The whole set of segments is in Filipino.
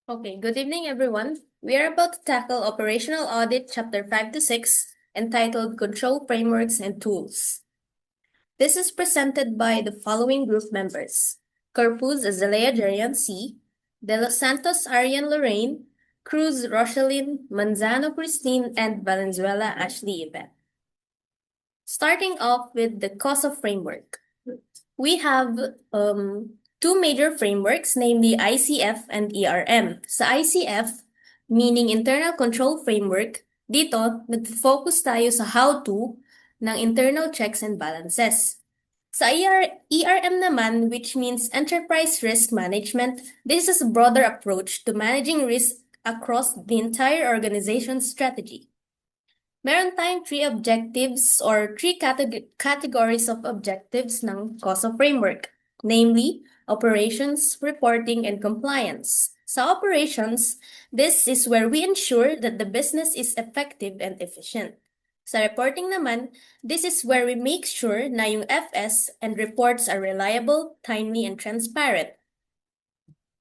Okay, good evening, everyone. We are about to tackle Operational Audit Chapter 5 to 6, entitled Control Frameworks and Tools. This is presented by the following group members: Corpuz Azalea Jerian C., De Los Santos Arian Lorraine, Cruz Rosalyn, Manzano Christine, and Valenzuela Ashley Yvette. Starting off with the COSO framework. We have two major frameworks, namely ICF and ERM. Sa ICF, meaning Internal Control Framework, dito, nag-focus tayo sa how-to ng internal checks and balances. Sa ERM naman, which means Enterprise Risk Management, this is a broader approach to managing risk across the entire organization's strategy. Meron tayong three objectives or three categories of objectives ng COSO framework, namely operations, reporting, and compliance. Sa operations, this is where we ensure that the business is effective and efficient. Sa reporting naman, this is where we make sure na yung FS and reports are reliable, timely, and transparent.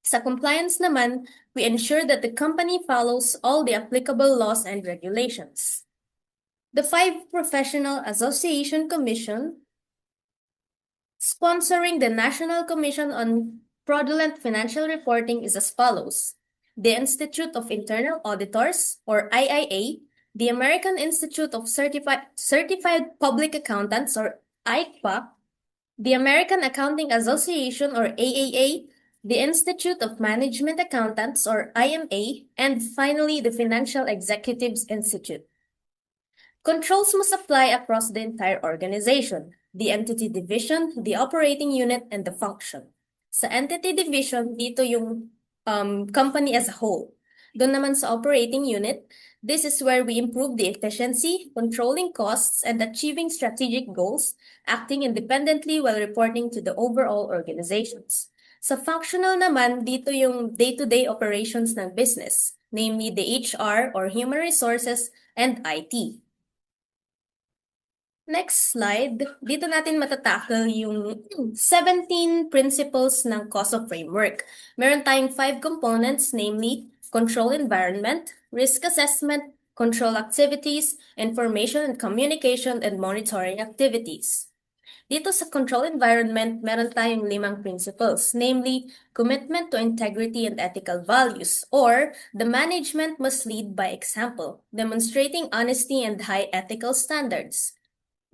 Sa compliance naman, we ensure that the company follows all the applicable laws and regulations. The 5 Professional Association Commission, sponsoring the National Commission on Fraudulent Financial Reporting, is as follows: the Institute of Internal Auditors, or IIA, the American Institute of Certified Public Accountants, or ICPA, the American Accounting Association, or AAA, the Institute of Management Accountants, or IMA, and finally, the Financial Executives Institute. Controls must apply across the entire organization: the entity division, the operating unit, and the function. Sa entity division, dito yung company as a whole. Doon naman sa operating unit, this is where we improve the efficiency, controlling costs, and achieving strategic goals, acting independently while reporting to the overall organizations. Sa functional naman, dito yung day-to-day operations ng business, namely the HR or Human Resources and IT. Next slide, dito natin matatackle yung 17 principles ng COSO framework. Meron tayong 5 components, namely control environment, risk assessment, control activities, information and communication, and monitoring activities. Dito sa control environment, meron tayong 5 principles, namely commitment to integrity and ethical values, or the management must lead by example, demonstrating honesty and high ethical standards.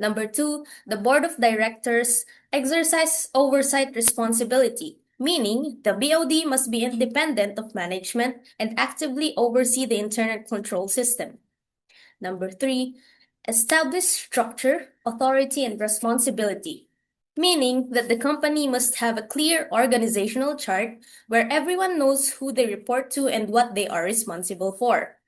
Number 2, the board of directors exercise oversight responsibility, meaning the BOD must be independent of management and actively oversee the internal control system. Number 3, establish structure, authority, and responsibility, meaning that the company must have a clear organizational chart where everyone knows who they report to and what they are responsible for.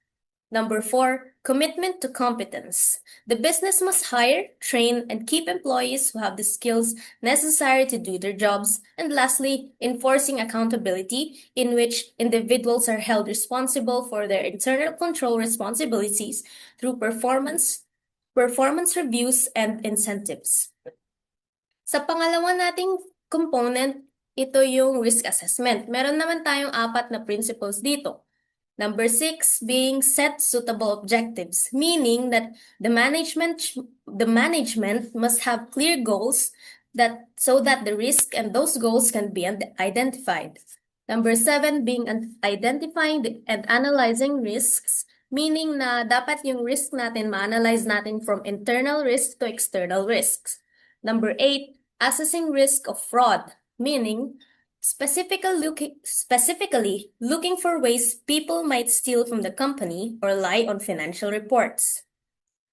Number 4, commitment to competence. The business must hire, train, and keep employees who have the skills necessary to do their jobs. And lastly, enforcing accountability, in which individuals are held responsible for their internal control responsibilities through performance reviews, and incentives. Sa pangalawa nating component, ito yung risk assessment. Meron naman tayong 4 na principles dito. Number 6 being set suitable objectives, meaning that the management must have clear goals so that the risk and those goals can be identified. Number 7 being identifying and analyzing risks, meaning na dapat yung risk natin ma-analyze natin from internal risk to external risks. Number 8, assessing risk of fraud, meaning specifically looking for ways people might steal from the company or lie on financial reports.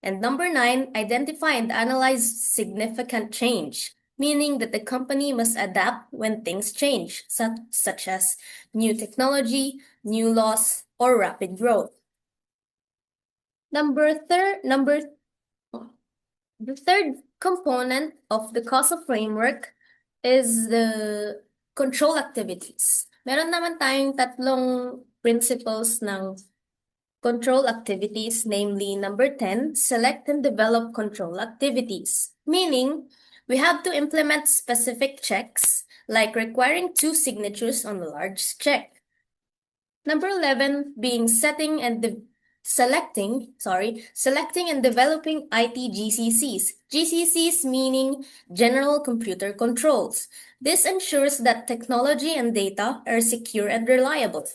And number 9, identify and analyze significant change, meaning that the company must adapt when things change, such as new technology, new laws, or rapid growth. The third component of the COSO framework is the control activities. Meron naman tayong 3 principles ng control activities, namely number 10, select and develop control activities, meaning we have to implement specific checks like requiring 2 signatures on a large check. Number 11 being selecting and developing IT GCCs. GCCs meaning General Computer Controls. This ensures that technology and data are secure and reliable.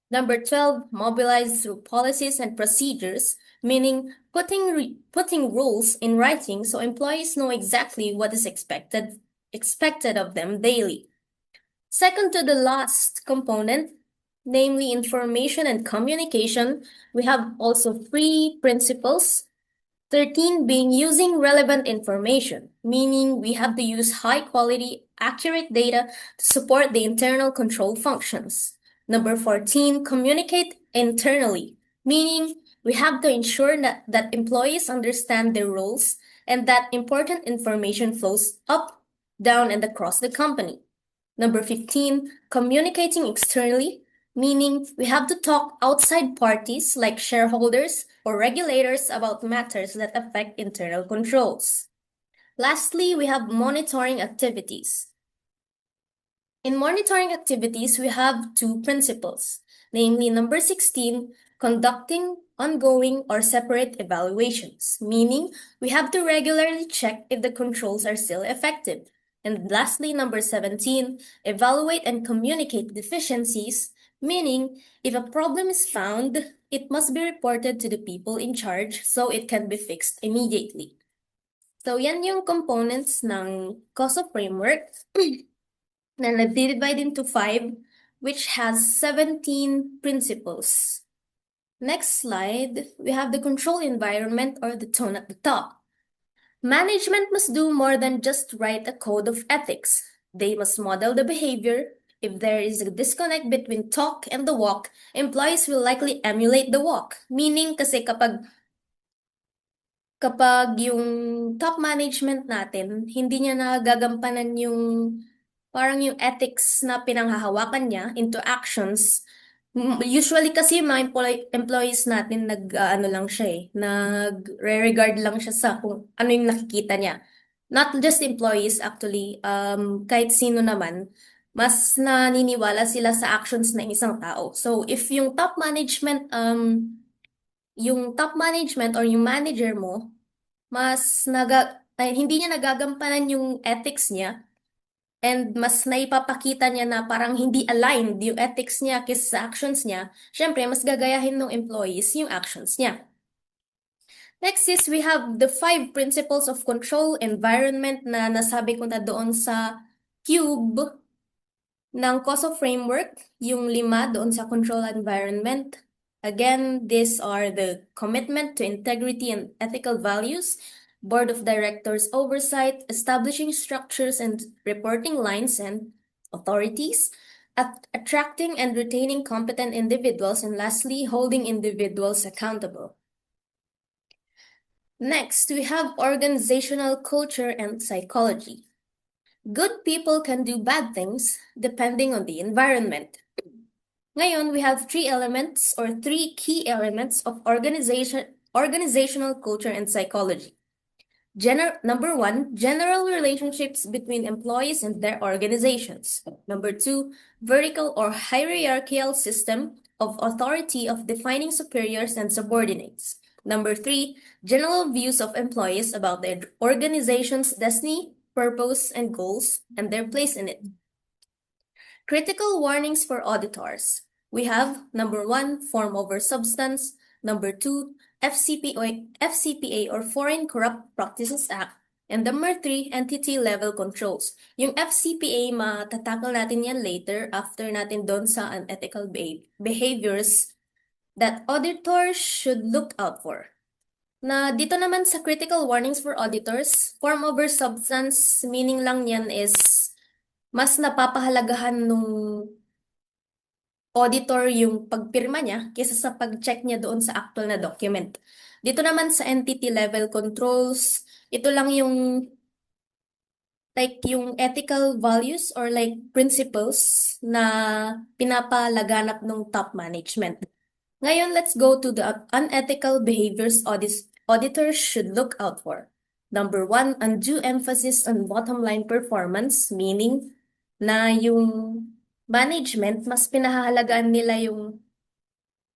Number 12, mobilize through policies and procedures, meaning putting rules in writing so employees know exactly what is expected of them daily. Second to the last component, namely information and communication, we have also 3 principles. 13 being using relevant information, meaning we have to use high quality, accurate data to support the internal control functions. Number 14, communicate internally, meaning we have to ensure that employees understand their roles and that important information flows up, down, and across the company. Number 15, communicating externally, meaning we have to talk outside parties like shareholders or regulators about matters that affect internal controls. Lastly, we have monitoring activities. In monitoring activities, we have 2 principles, namely number 16, conducting ongoing or separate evaluations, meaning we have to regularly check if the controls are still effective. And lastly, number 17, evaluate and communicate deficiencies, meaning if a problem is found, it must be reported to the people in charge so it can be fixed immediately. So yan yung components ng COSO framework na divide into 5, which has 17 principles. Next slide, we have the control environment or the tone at the top. Management must do more than just write a code of ethics. They must model the behavior. If there is a disconnect between talk and the walk, employees will likely emulate the walk. Meaning kasi kapag yung top management natin, hindi niya nagagampanan yung parang yung ethics na pinanghahawakan niya into actions. Usually kasi yung mga employees natin ano lang siya nagre-regard lang siya sa kung ano yung nakikita niya. Not just employees actually, kahit sino naman, mas naniniwala sila sa actions ng isang tao. So if yung top management or yung manager mo, hindi niya nagagampanan yung ethics niya and mas naipapakita niya na parang hindi aligned yung ethics niya kaysa sa actions niya, syempre mas gagayahin ng employees yung actions niya. Next is we have the 5 principles of control environment na nasabi ko na doon sa cube ng COSO framework, yung 5 doon sa control environment. Again, these are the commitment to integrity and ethical values, board of directors oversight, establishing structures and reporting lines and authorities, attracting and retaining competent individuals, and lastly, holding individuals accountable. Next, we have organizational culture and psychology. Good people can do bad things depending on the environment. Ngayon, we have 3 elements or 3 key elements of organizational culture and psychology. Number 1, general relationships between employees and their organizations. Number 2, vertical or hierarchical system of authority of defining superiors and subordinates. Number 3, general views of employees about their organization's destiny, purpose, and goals, and their place in it. Critical warnings for auditors. We have number 1, form over substance. Number 2, FCPA or Foreign Corrupt Practices Act. And number 3, entity level controls. Yung FCPA, matatakal natin yan later after natin doon sa unethical behaviors that auditors should look out for. Na dito naman sa critical warnings for auditors, form over substance, meaning lang yan is mas napapahalagahan nung auditor yung pagpirma niya kaysa sa pag-check niya doon sa actual na document. Dito naman sa entity level controls, ito lang yung ethical values or principles na pinapalaganap ng top management. Ngayon, let's go to the unethical behaviors auditors should look out for. Number 1, undue emphasis on bottom line performance, meaning na yung management, mas pinahahalagaan nila yung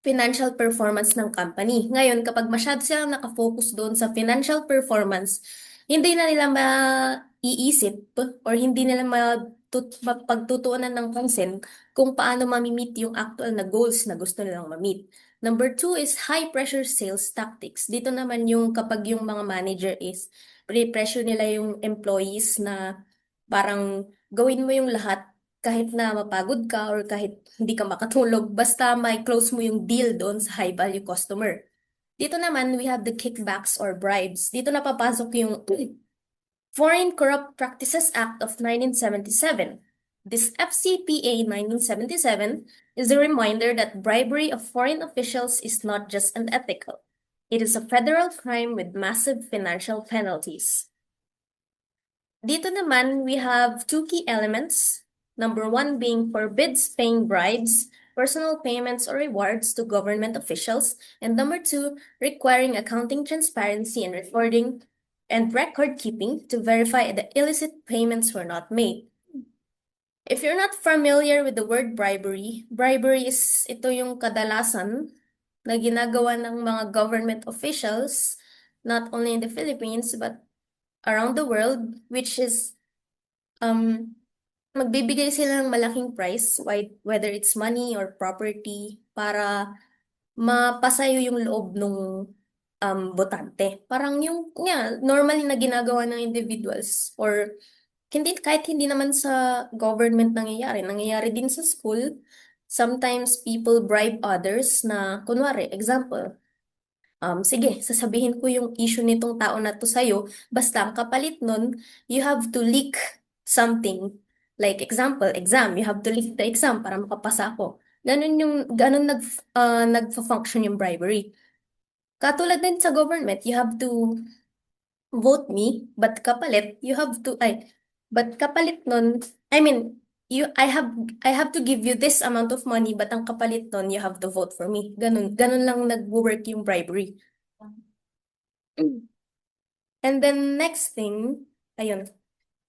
financial performance ng company. Ngayon, kapag masyado silang nakafocus doon sa financial performance, hindi na nila maiisip or hindi nila mapagtutuunan ng pansin kung paano mamimit yung actual na goals na gusto nilang mamit. Number two is high pressure sales tactics. Dito naman yung kapag yung mga manager is pre-pressure nila yung employees na parang gawin mo yung lahat kahit na mapagod ka or kahit hindi ka makatulog, basta may close mo yung deal doon sa high value customer. Dito naman, we have the kickbacks or bribes. Dito na papasok yung Foreign Corrupt Practices Act of 1977. This FCPA 1977 is a reminder that bribery of foreign officials is not just unethical. It is a federal crime with massive financial penalties. Dito naman, we have two key elements. Number one being forbids paying bribes, personal payments, or rewards to government officials. And number two, requiring accounting transparency and reporting and record keeping to verify that illicit payments were not made. If you're not familiar with the word bribery, bribery is ito yung kadalasan na ginagawa ng mga government officials, not only in the Philippines, but around the world, which is magbibigay sila ng malaking price, whether it's money or property, para mapasayo yung loob ng botante. Parang yung, normally na ginagawa ng individuals or hindi, kahit hindi naman sa government nangyayari din sa school. Sometimes people bribe others na, kunwari, example, sige, sasabihin ko yung issue nitong tao na to sa'yo, basta ang kapalit nun, you have to leak something. Like example, exam, you have to leak the exam para makapasa ako. Ganun nagfa-function yung bribery. Katulad din sa government, you have to vote me, but kapalit nun, I mean, I have to give you this amount of money, but ang kapalit nun, you have to vote for me. Ganun lang nag-work yung bribery. And then next thing, ayun,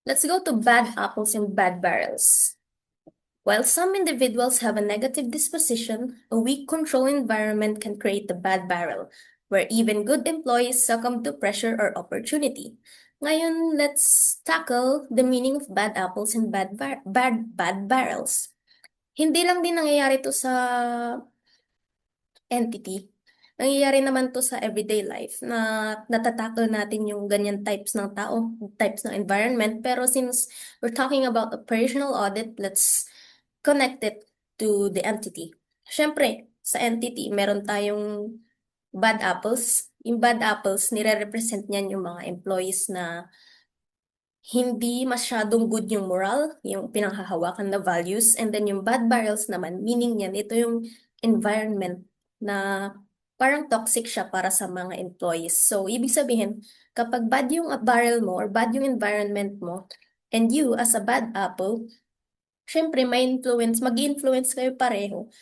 let's go to bad apples and bad barrels. While some individuals have a negative disposition, a weak control environment can create a bad barrel, where even good employees succumb to pressure or opportunity. Ngayon, let's tackle the meaning of bad apples and bad barrels. Hindi lang din nangyayari to sa entity. Nangyayari naman to sa everyday life na natatackle natin yung ganyan types ng tao, types ng environment. Pero since we're talking about operational audit, let's connect it to the entity. Siyempre, sa entity, meron tayong bad apples. Yung bad apples, nire-represent niyan yung mga employees na hindi masyadong good yung moral, yung pinanghahawakan na values, and then yung bad barrels naman, meaning niyan, ito yung environment na parang toxic siya para sa mga employees. So, ibig sabihin, kapag bad yung barrel mo or bad yung environment mo, and you as a bad apple, syempre mag-influence kayo pareho.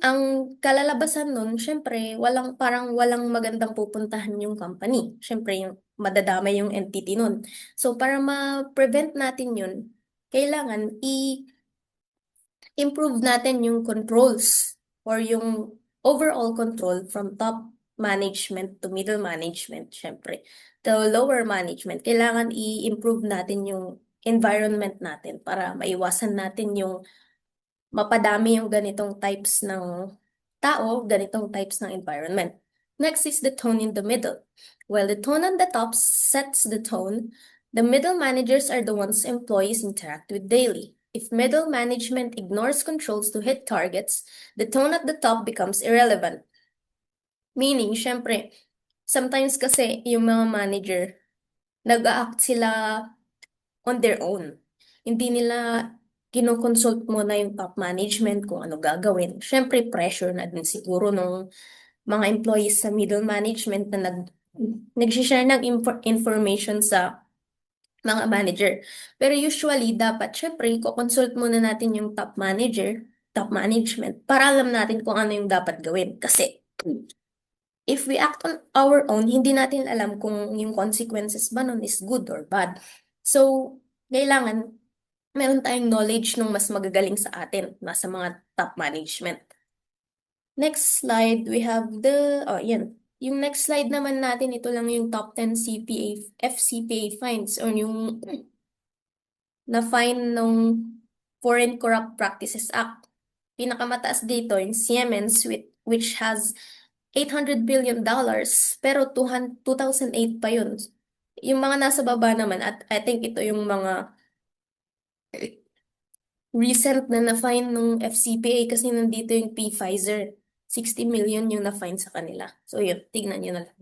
Ang kalalabasan nun, syempre, parang walang magandang pupuntahan yung company. Syempre, yung madadamay yung entity nun. So, para ma-prevent natin yun, kailangan improve natin yung controls or yung overall control from top management to middle management, syempre. To lower management, kailangan i-improve natin yung environment natin para maiwasan natin yung mapadami yung ganitong types ng tao, ganitong types ng environment. Next is the tone in the middle. While the tone on the top sets the tone, the middle managers are the ones employees interact with daily. If middle management ignores controls to hit targets, the tone at the top becomes irrelevant. Meaning, syempre, sometimes kasi yung mga manager, nag-a-act sila on their own. Hindi nila kinoconsult mo na yung top management kung ano gagawin. Syempre, pressure na din siguro ng mga employees sa middle management na nag-share ng information sa mga manager. Pero usually, dapat, syempre, consult muna natin yung top manager, top management, para alam natin kung ano yung dapat gawin. Kasi, if we act on our own, hindi natin alam kung yung consequences ba nun is good or bad. So, kailangan meron tayong knowledge nung mas magagaling sa atin, nasa mga top management. Next slide, we have yan. Yung next slide naman natin, ito lang yung top 10 FCPA fines or yung na-fine ng Foreign Corrupt Practices Act. Pinakamataas dito yung Siemens, which has $800 billion, pero 2008 pa yun. Yung mga nasa baba naman, at I think ito yung mga recent na na-fine ng FCPA kasi nandito yung Pfizer. 60 million yung na-fine sa kanila. So yun, tignan nyo na lang.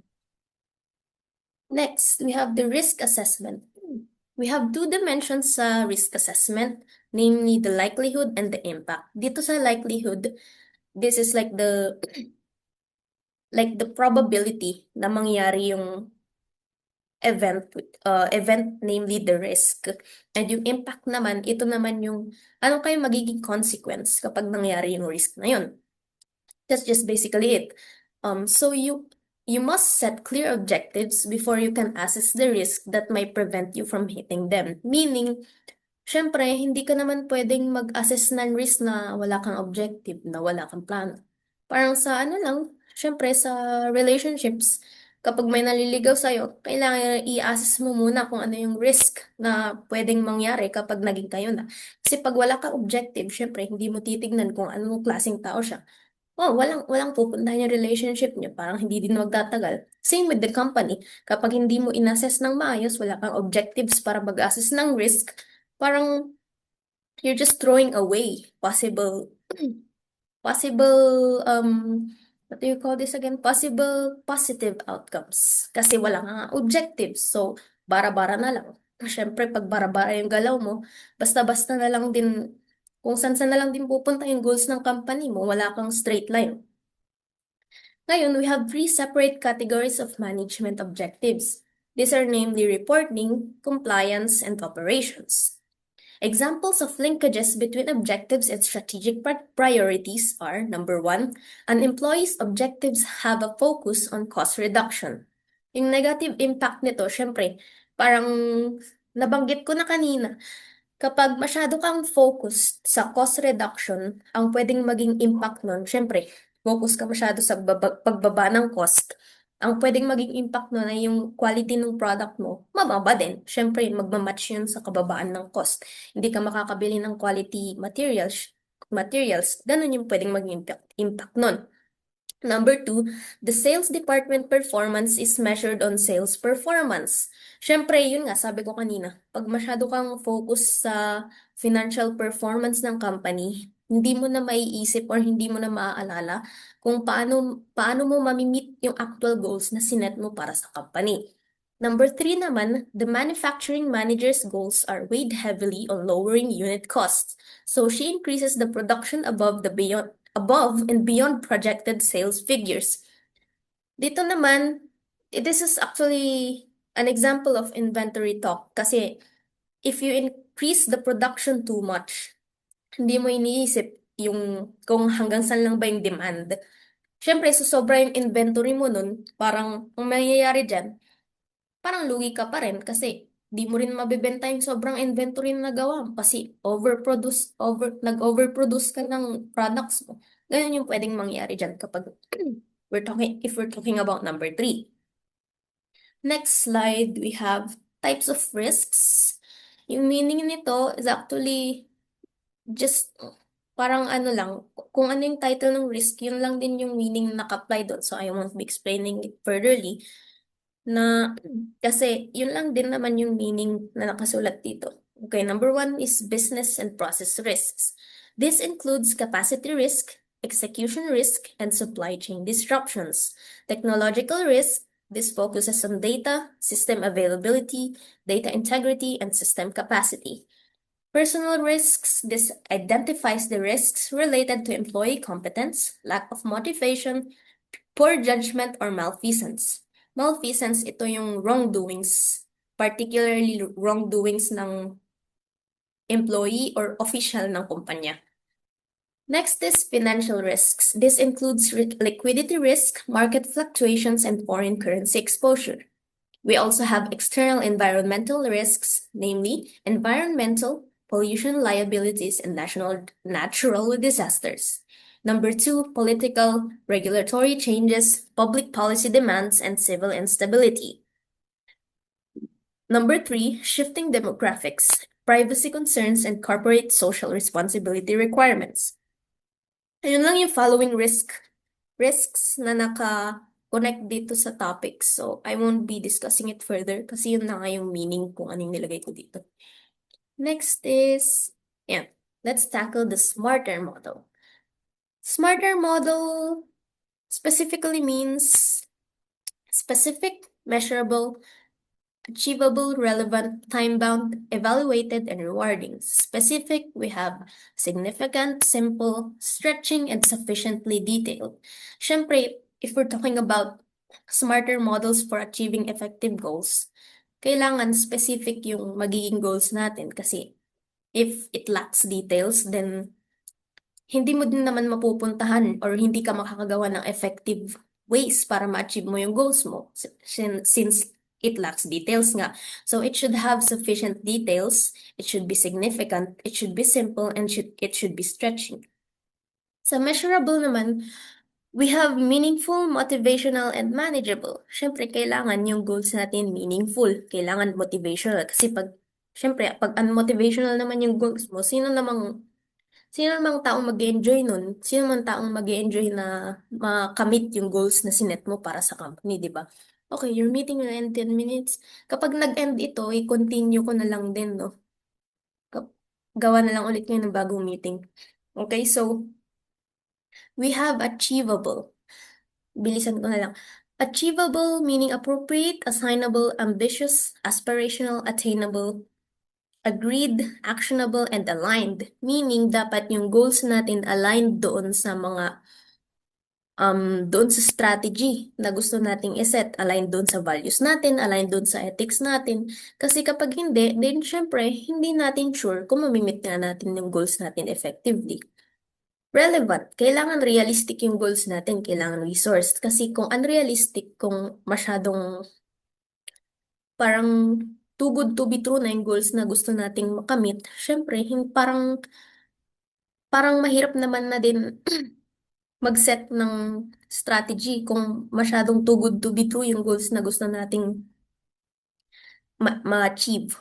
Next, we have the risk assessment. We have two dimensions sa risk assessment, namely the likelihood and the impact. Dito sa likelihood, this is like the probability na mangyari yung event, namely the risk. And yung impact naman, ito naman yung ano kayo magiging consequence kapag nangyari yung risk na yun. That's just basically it. So you must set clear objectives before you can assess the risk that might prevent you from hitting them. Meaning, syempre, hindi ka naman pwedeng mag-assess ng risk na wala kang objective, na wala kang plano. Parang sa ano lang, syempre sa relationships, kapag may naliligaw sa'yo, kailangan i-assess mo muna kung ano yung risk na pwedeng mangyari kapag naging kayo na. Kasi pag wala kang objective, syempre, hindi mo titignan kung anong klaseng tao siya. Oh, walang pupuntahan yung relationship niyo. Parang hindi din magtatagal. Same with the company. Kapag hindi mo inassess ng maayos, wala kang objectives para mag-assess ng risk, parang you're just throwing away possible, what do you call this again? Possible positive outcomes. Kasi wala nga objectives. So, bara-bara na lang. Siyempre, pag bara-bara yung galaw mo, basta-basta na lang din, kung saan-saan na lang din pupunta yung goals ng company mo, wala kang straight line. Ngayon, we have three separate categories of management objectives. These are namely reporting, compliance, and operations. Examples of linkages between objectives and strategic priorities are, number one, an employee's objectives have a focus on cost reduction. Yung negative impact nito, syempre, parang nabanggit ko na kanina, kapag masyado kang focused sa cost reduction, ang pwedeng maging impact nun, syempre, focus ka masyado sa pagbaba ng cost. Ang pwedeng maging impact nun ay yung quality ng product mo, mababa din. Syempre, magmamatch yun sa kababaan ng cost. Hindi ka makakabili ng quality materials, ganun yung pwedeng maging impact nun. Number two, the sales department performance is measured on sales performance. Syempre, yun nga, sabi ko kanina, pag masyado kang focus sa financial performance ng company, hindi mo na maiisip or hindi mo na maaalala kung paano mo mamimit yung actual goals na sinet mo para sa company. Number three naman, the manufacturing manager's goals are weighed heavily on lowering unit costs. So she increases the production above and beyond projected sales figures. Dito naman, this is actually an example of inventory talk kasi if you increase the production too much, hindi mo iniisip yung kung hanggang saan lang ba yung demand. Siyempre, sobra yung inventory mo nun, parang ang mangyayari dyan, parang lugi ka pa rin kasi di mo rin mabibenta yung sobrang inventory na nagawa mo kasi nag-overproduce ka ng products mo. Ganyan yung pwedeng mangyari dyan kapag if we're talking about number three. Next slide, we have types of risks. Yung meaning nito is actually just parang ano lang, kung ano yung title ng risk, yun lang din yung meaning na naka-apply doon. So I won't be explaining it furtherly na kasi yun lang din naman yung meaning na nakasulat dito. Okay, number one is business and process risks. This includes capacity risk, execution risk, and supply chain disruptions. Technological risk, this focuses on data, system availability, data integrity, and system capacity. Personal risks, this identifies the risks related to employee competence, lack of motivation, poor judgment, or malfeasance. Malfeasance, ito yung wrongdoings, particularly wrongdoings ng employee or official ng kumpanya. Next is financial risks. This includes liquidity risk, market fluctuations, and foreign currency exposure. We also have external environmental risks, namely environmental, pollution liabilities, and natural disasters. Number two, political, regulatory changes, public policy demands, and civil instability. Number three, shifting demographics, privacy concerns, and corporate social responsibility requirements. Ayun lang yung following risks na naka-connect dito sa topic. So, I won't be discussing it further kasi yun na nga yung meaning kung anong nilagay ko dito. Next is, let's tackle the smarter model. Smarter model specifically means specific, measurable, achievable, relevant, time-bound, evaluated, and rewarding. Specific, we have significant, simple, stretching, and sufficiently detailed. Siyempre, if we're talking about smarter models for achieving effective goals, kailangan specific yung magiging goals natin kasi if it lacks details, then hindi mo din naman mapupuntahan or hindi ka makakagawa ng effective ways para ma-achieve mo yung goals mo since it lacks details nga. So it should have sufficient details, it should be significant, it should be simple, and it should be stretching. Sa measurable naman, we have meaningful, motivational, and manageable. Siyempre, kailangan yung goals natin meaningful. Kailangan motivational. Kasi pag unmotivational naman yung goals mo, sino namang taong mag-enjoy nun? Sino man taong mag-enjoy na makamit yung goals na sinet mo para sa company, di ba? Okay, your meeting will end 10 minutes. Kapag nag-end ito, i-continue ko na lang din, no? Gawa na lang ulit ngayon ng bagong meeting. Okay, so, we have achievable. Bilisan ko na lang. Achievable meaning appropriate, assignable, ambitious, aspirational, attainable, agreed, actionable, and aligned. Meaning, dapat yung goals natin aligned doon sa doon sa strategy na gusto nating iset, aligned doon sa values natin, aligned doon sa ethics natin. Kasi kapag hindi, then syempre, hindi natin sure kung mamimit na natin yung goals natin effectively. Relevant, kailangan realistic yung goals natin, kailangan resource. Kasi kung unrealistic, kung masyadong parang too good to be true na yung goals na gusto nating makamit, syempre, parang mahirap naman na din mag-set ng strategy kung masyadong too good to be true yung goals na gusto nating ma-achieve.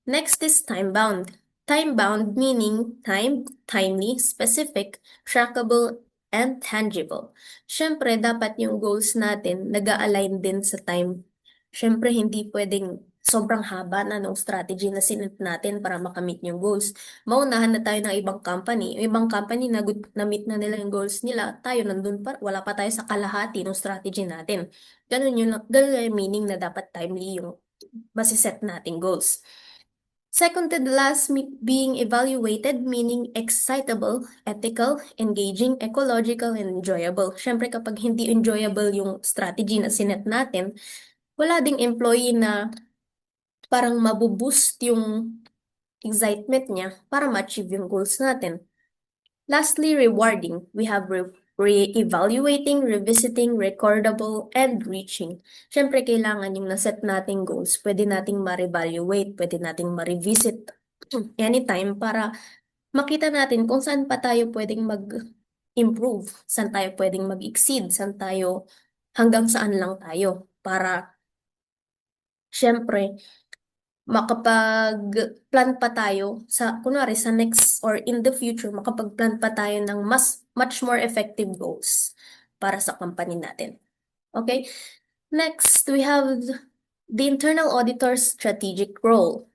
Next is time-bound. Time-bound meaning time, timely, specific, trackable, and tangible. Siyempre, dapat yung goals natin nag-a-align din sa time. Siyempre, hindi pwedeng sobrang haba na ng strategy na sinet natin para makamit yung goals. Maunahan na tayo ng ibang company. Yung ibang company na-meet na nila yung goals nila, tayo nandun pa, wala pa tayo sa kalahati ng strategy natin. Ganun yung meaning na dapat timely yung base-set nating goals. Second to the last, being evaluated, meaning excitable, ethical, engaging, ecological, and enjoyable. Siyempre, kapag hindi enjoyable yung strategy na sinet natin, wala ding employee na parang mabuboost yung excitement niya para ma-achieve yung goals natin. Lastly, rewarding. We have re-evaluating, revisiting, recordable, and reaching. Siyempre, kailangan yung naset nating goals, pwede nating ma-reevaluate, pwede nating ma-revisit anytime para makita natin kung saan pa tayo pwedeng mag-improve, saan tayo pwedeng mag-exceed, hanggang saan lang tayo para syempre makapag-plan pa tayo kunwari sa next or in the future, makapag-plan pa tayo ng much more effective goals para sa company natin. Okay? Next, we have the internal auditor's strategic role.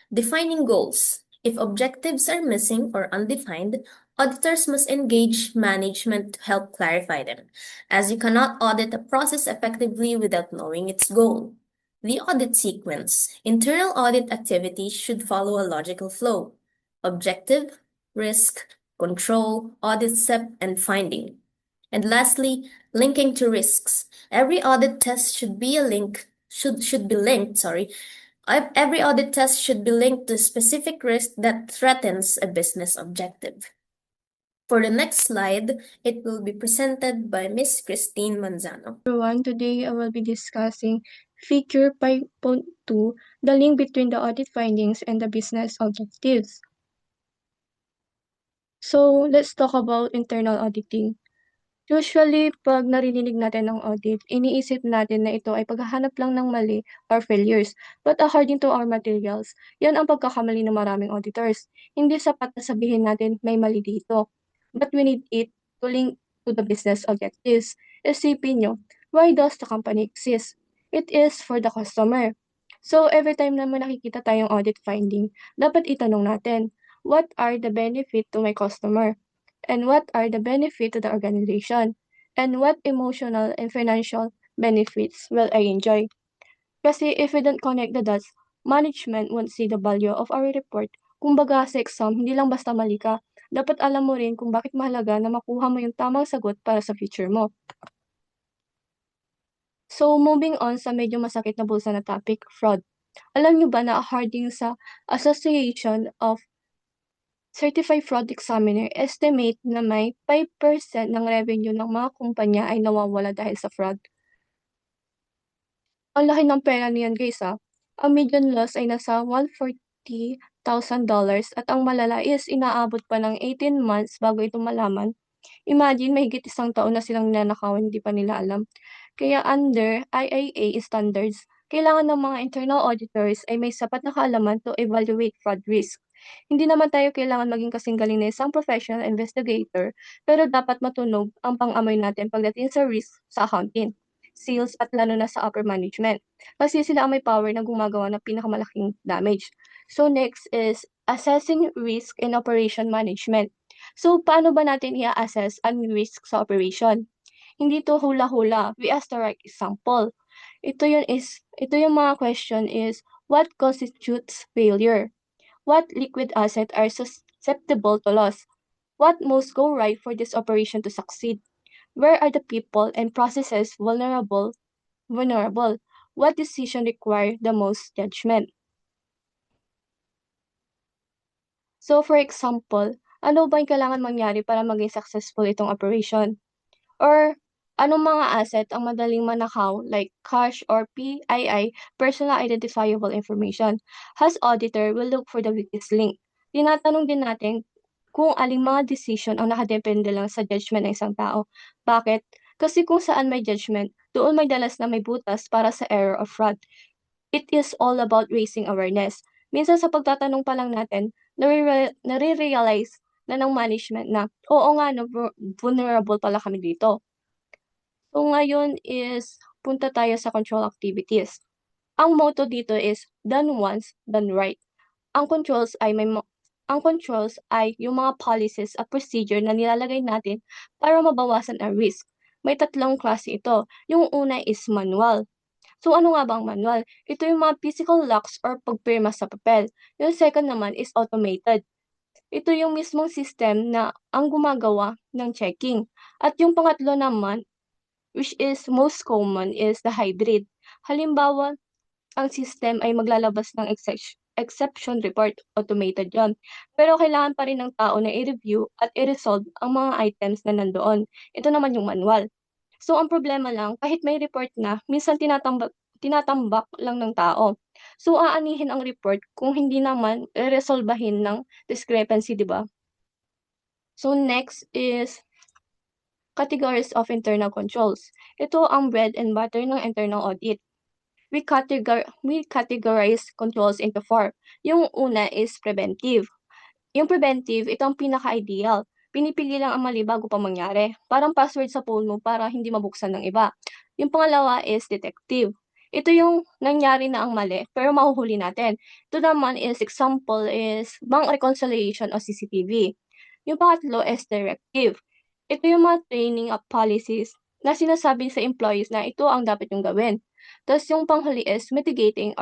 Defining goals. If objectives are missing or undefined, auditors must engage management to help clarify them, as you cannot audit a process effectively without knowing its goal. The audit sequence. Internal audit activities should follow a logical flow. Objective, risk, control, audit step, and finding. And lastly, linking to risks. Every audit test should be linked, Every audit test should be linked to a specific risk that threatens a business objective. For the next slide, it will be presented by Ms. Christine Manzano. Everyone, today I will be discussing Figure 5.2, the link between the audit findings and the business objectives. So, let's talk about internal auditing. Usually, pag narinig natin ng audit, iniisip natin na ito ay paghahanap lang ng mali or failures. But according to our materials, yan ang pagkakamali ng maraming auditors. Hindi sapat na sabihin natin may mali dito. But we need it to link to the business objectives. Isipin nyo, why does the company exist? It is for the customer. So, every time na may nakikita tayong audit finding, dapat itanong natin, what are the benefit to my customer? And what are the benefits to the organization, and what emotional and financial benefits will I enjoy. Kasi if we don't connect the dots, management won't see the value of our report. Kumbaga sa exam, hindi lang basta mali ka. Dapat alam mo rin kung bakit mahalaga na makuha mo yung tamang sagot para sa future mo. So, moving on sa medyo masakit na bulsa na topic, fraud. Alam nyo ba na according sa Association of Certified Fraud Examiner estimate na may 5% ng revenue ng mga kumpanya ay nawawala dahil sa fraud. Ang laki ng pera niyan guys Ang median loss ay nasa $140,000 at ang malala is inaabot pa ng 18 months bago ito malaman. Imagine, mahigit isang taon na silang ninanakawan, hindi pa nila alam. Kaya under IIA standards, kailangan ng mga internal auditors ay may sapat na kaalaman to evaluate fraud risk. Hindi naman tayo kailangan maging kasing galing na isang professional investigator, pero dapat matunog ang pang-amoy natin pagdating sa risk sa accounting, sales at lalo na sa upper management. Kasi sila ang may power na gumagawa ng pinakamalaking damage. So next is assessing risk in operation management. So, paano ba natin i-assess ang risk sa operation? Hindi to hula-hula. We ask the right example. Ito yung mga question is, what constitutes failure? What liquid asset are susceptible to loss? What must go right for this operation to succeed? Where are the people and processes vulnerable? What decision require the most judgment? So, for example, ano ba yung kailangan mangyari para maging successful itong operation? Or anong mga asset ang madaling manakaw like cash or PII, personal identifiable information? As auditor, will look for the weakest link. Tinatanong din natin kung aling mga decision ang nakadepende lang sa judgment ng isang tao. Bakit? Kasi kung saan may judgment, doon may dalas na may butas para sa error of fraud. It is all about raising awareness. Minsan sa pagtatanong pa lang natin, nare-realize na ng management na, oo nga, no, vulnerable pala kami dito. So ngayon is, punta tayo sa control activities. Ang motto dito is, done once, done right. Ang controls ay yung mga policies at procedure na nilalagay natin para mabawasan ang risk. May tatlong klase ito. Yung una is manual. So ano nga ba ang manual? Ito yung mga physical locks or pagpirma sa papel. Yung second naman is automated. Ito yung mismong system na ang gumagawa ng checking. At yung pangatlo naman, which is most common, is the hybrid. Halimbawa, ang system ay maglalabas ng exception report, automated yon. Pero kailangan pa rin ng tao na i-review at i-resolve ang mga items na nandoon. Ito naman yung manual. So, ang problema lang, kahit may report na, minsan tinatambak lang ng tao. So, aanihin ang report kung hindi naman resolbahin ng discrepancy, di ba? So, next is categories of internal controls. Ito ang bread and butter ng internal audit. We categorize controls into four. Yung una is preventive. Yung preventive, ito ang pinaka-ideal. Pinipili lang ang mali bago pa mangyari. Parang password sa phone mo para hindi mabuksan ng iba. Yung pangalawa is detective. Ito yung nangyari na ang mali, pero mahuhuli natin. Ito naman is, example is, bank reconciliation o CCTV. Yung pangatlo is directive. Ito yung mga training of policies na sinasabi sa employees na ito ang dapat yung gawin. Tapos yung panghuli is mitigating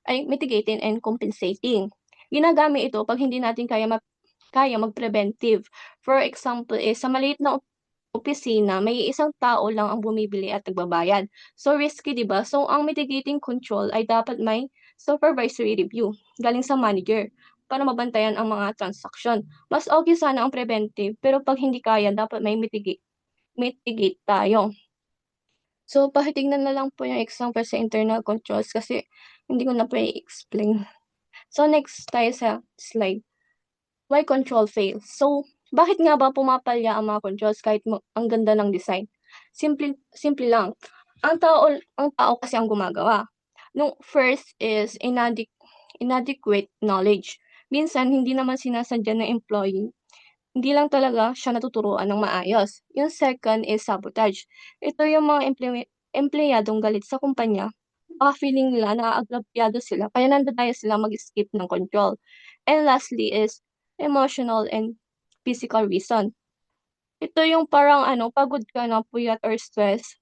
and compensating. Ginagamit ito pag hindi natin kaya mag-preventive. For example, sa maliit na opisina, may isang tao lang ang bumibili at nagbabayad. So, risky, di ba? So, ang mitigating control ay dapat may supervisory review galing sa manager para mabantayan ang mga transaction. Mas okay sana ang preventive, pero pag hindi kaya, dapat may mitigate tayo. So, pakitignan na lang po yung example sa internal controls kasi hindi ko na po i-explain. So, next tayo sa slide. Why control fails? So, Bakit nga ba pumapalya ang mga controls kahit ang ganda ng design? Simple lang. Ang tao kasi ang gumagawa. Nung first is inadequate knowledge. Minsan, hindi naman sinasadya ng employee. Hindi lang talaga siya natuturuan ng maayos. Yung second is sabotage. Ito yung mga empleyadong galit sa kumpanya. Baka feeling nila naaagrabyado sila, kaya nandadaya sila mag-skip ng control. And lastly is emotional and physical reason. Ito yung parang pagod ka na, puyat or stress.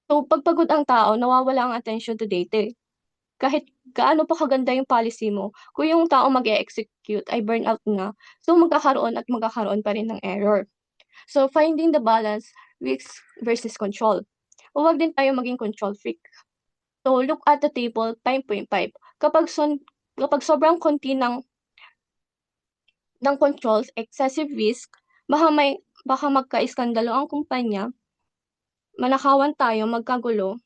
So, pag pagod ang tao, nawawala ang attention to data. Kahit gaano pa kaganda yung policy mo, kung yung tao mag-e-execute ay burnout na, so magkakaroon pa rin ng error. So, finding the balance, risk versus control. Huwag din tayo maging control freak. So, look at the table, 5.5. Kapag sobrang konti ng controls, excessive risk, baka magka-iskandalo ang kumpanya, manakawan tayo, magkagulo.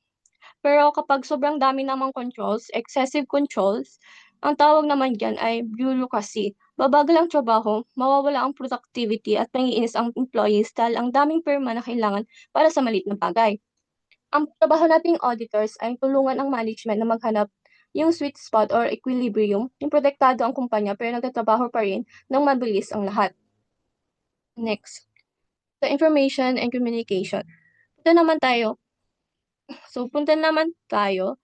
Pero kapag sobrang dami namang controls, excessive controls, ang tawag naman dyan ay bureaucracy. Babagal ang trabaho, mawawala ang productivity at mangiinis ang employees dahil ang daming perma na kailangan para sa maliit na bagay. Ang trabaho nating auditors ay tulungan ang management na maghanap yung sweet spot or equilibrium, yung protektado ang kumpanya pero nagtatrabaho pa rin ng mabilis ang lahat. Next, the information and communication. Punta naman tayo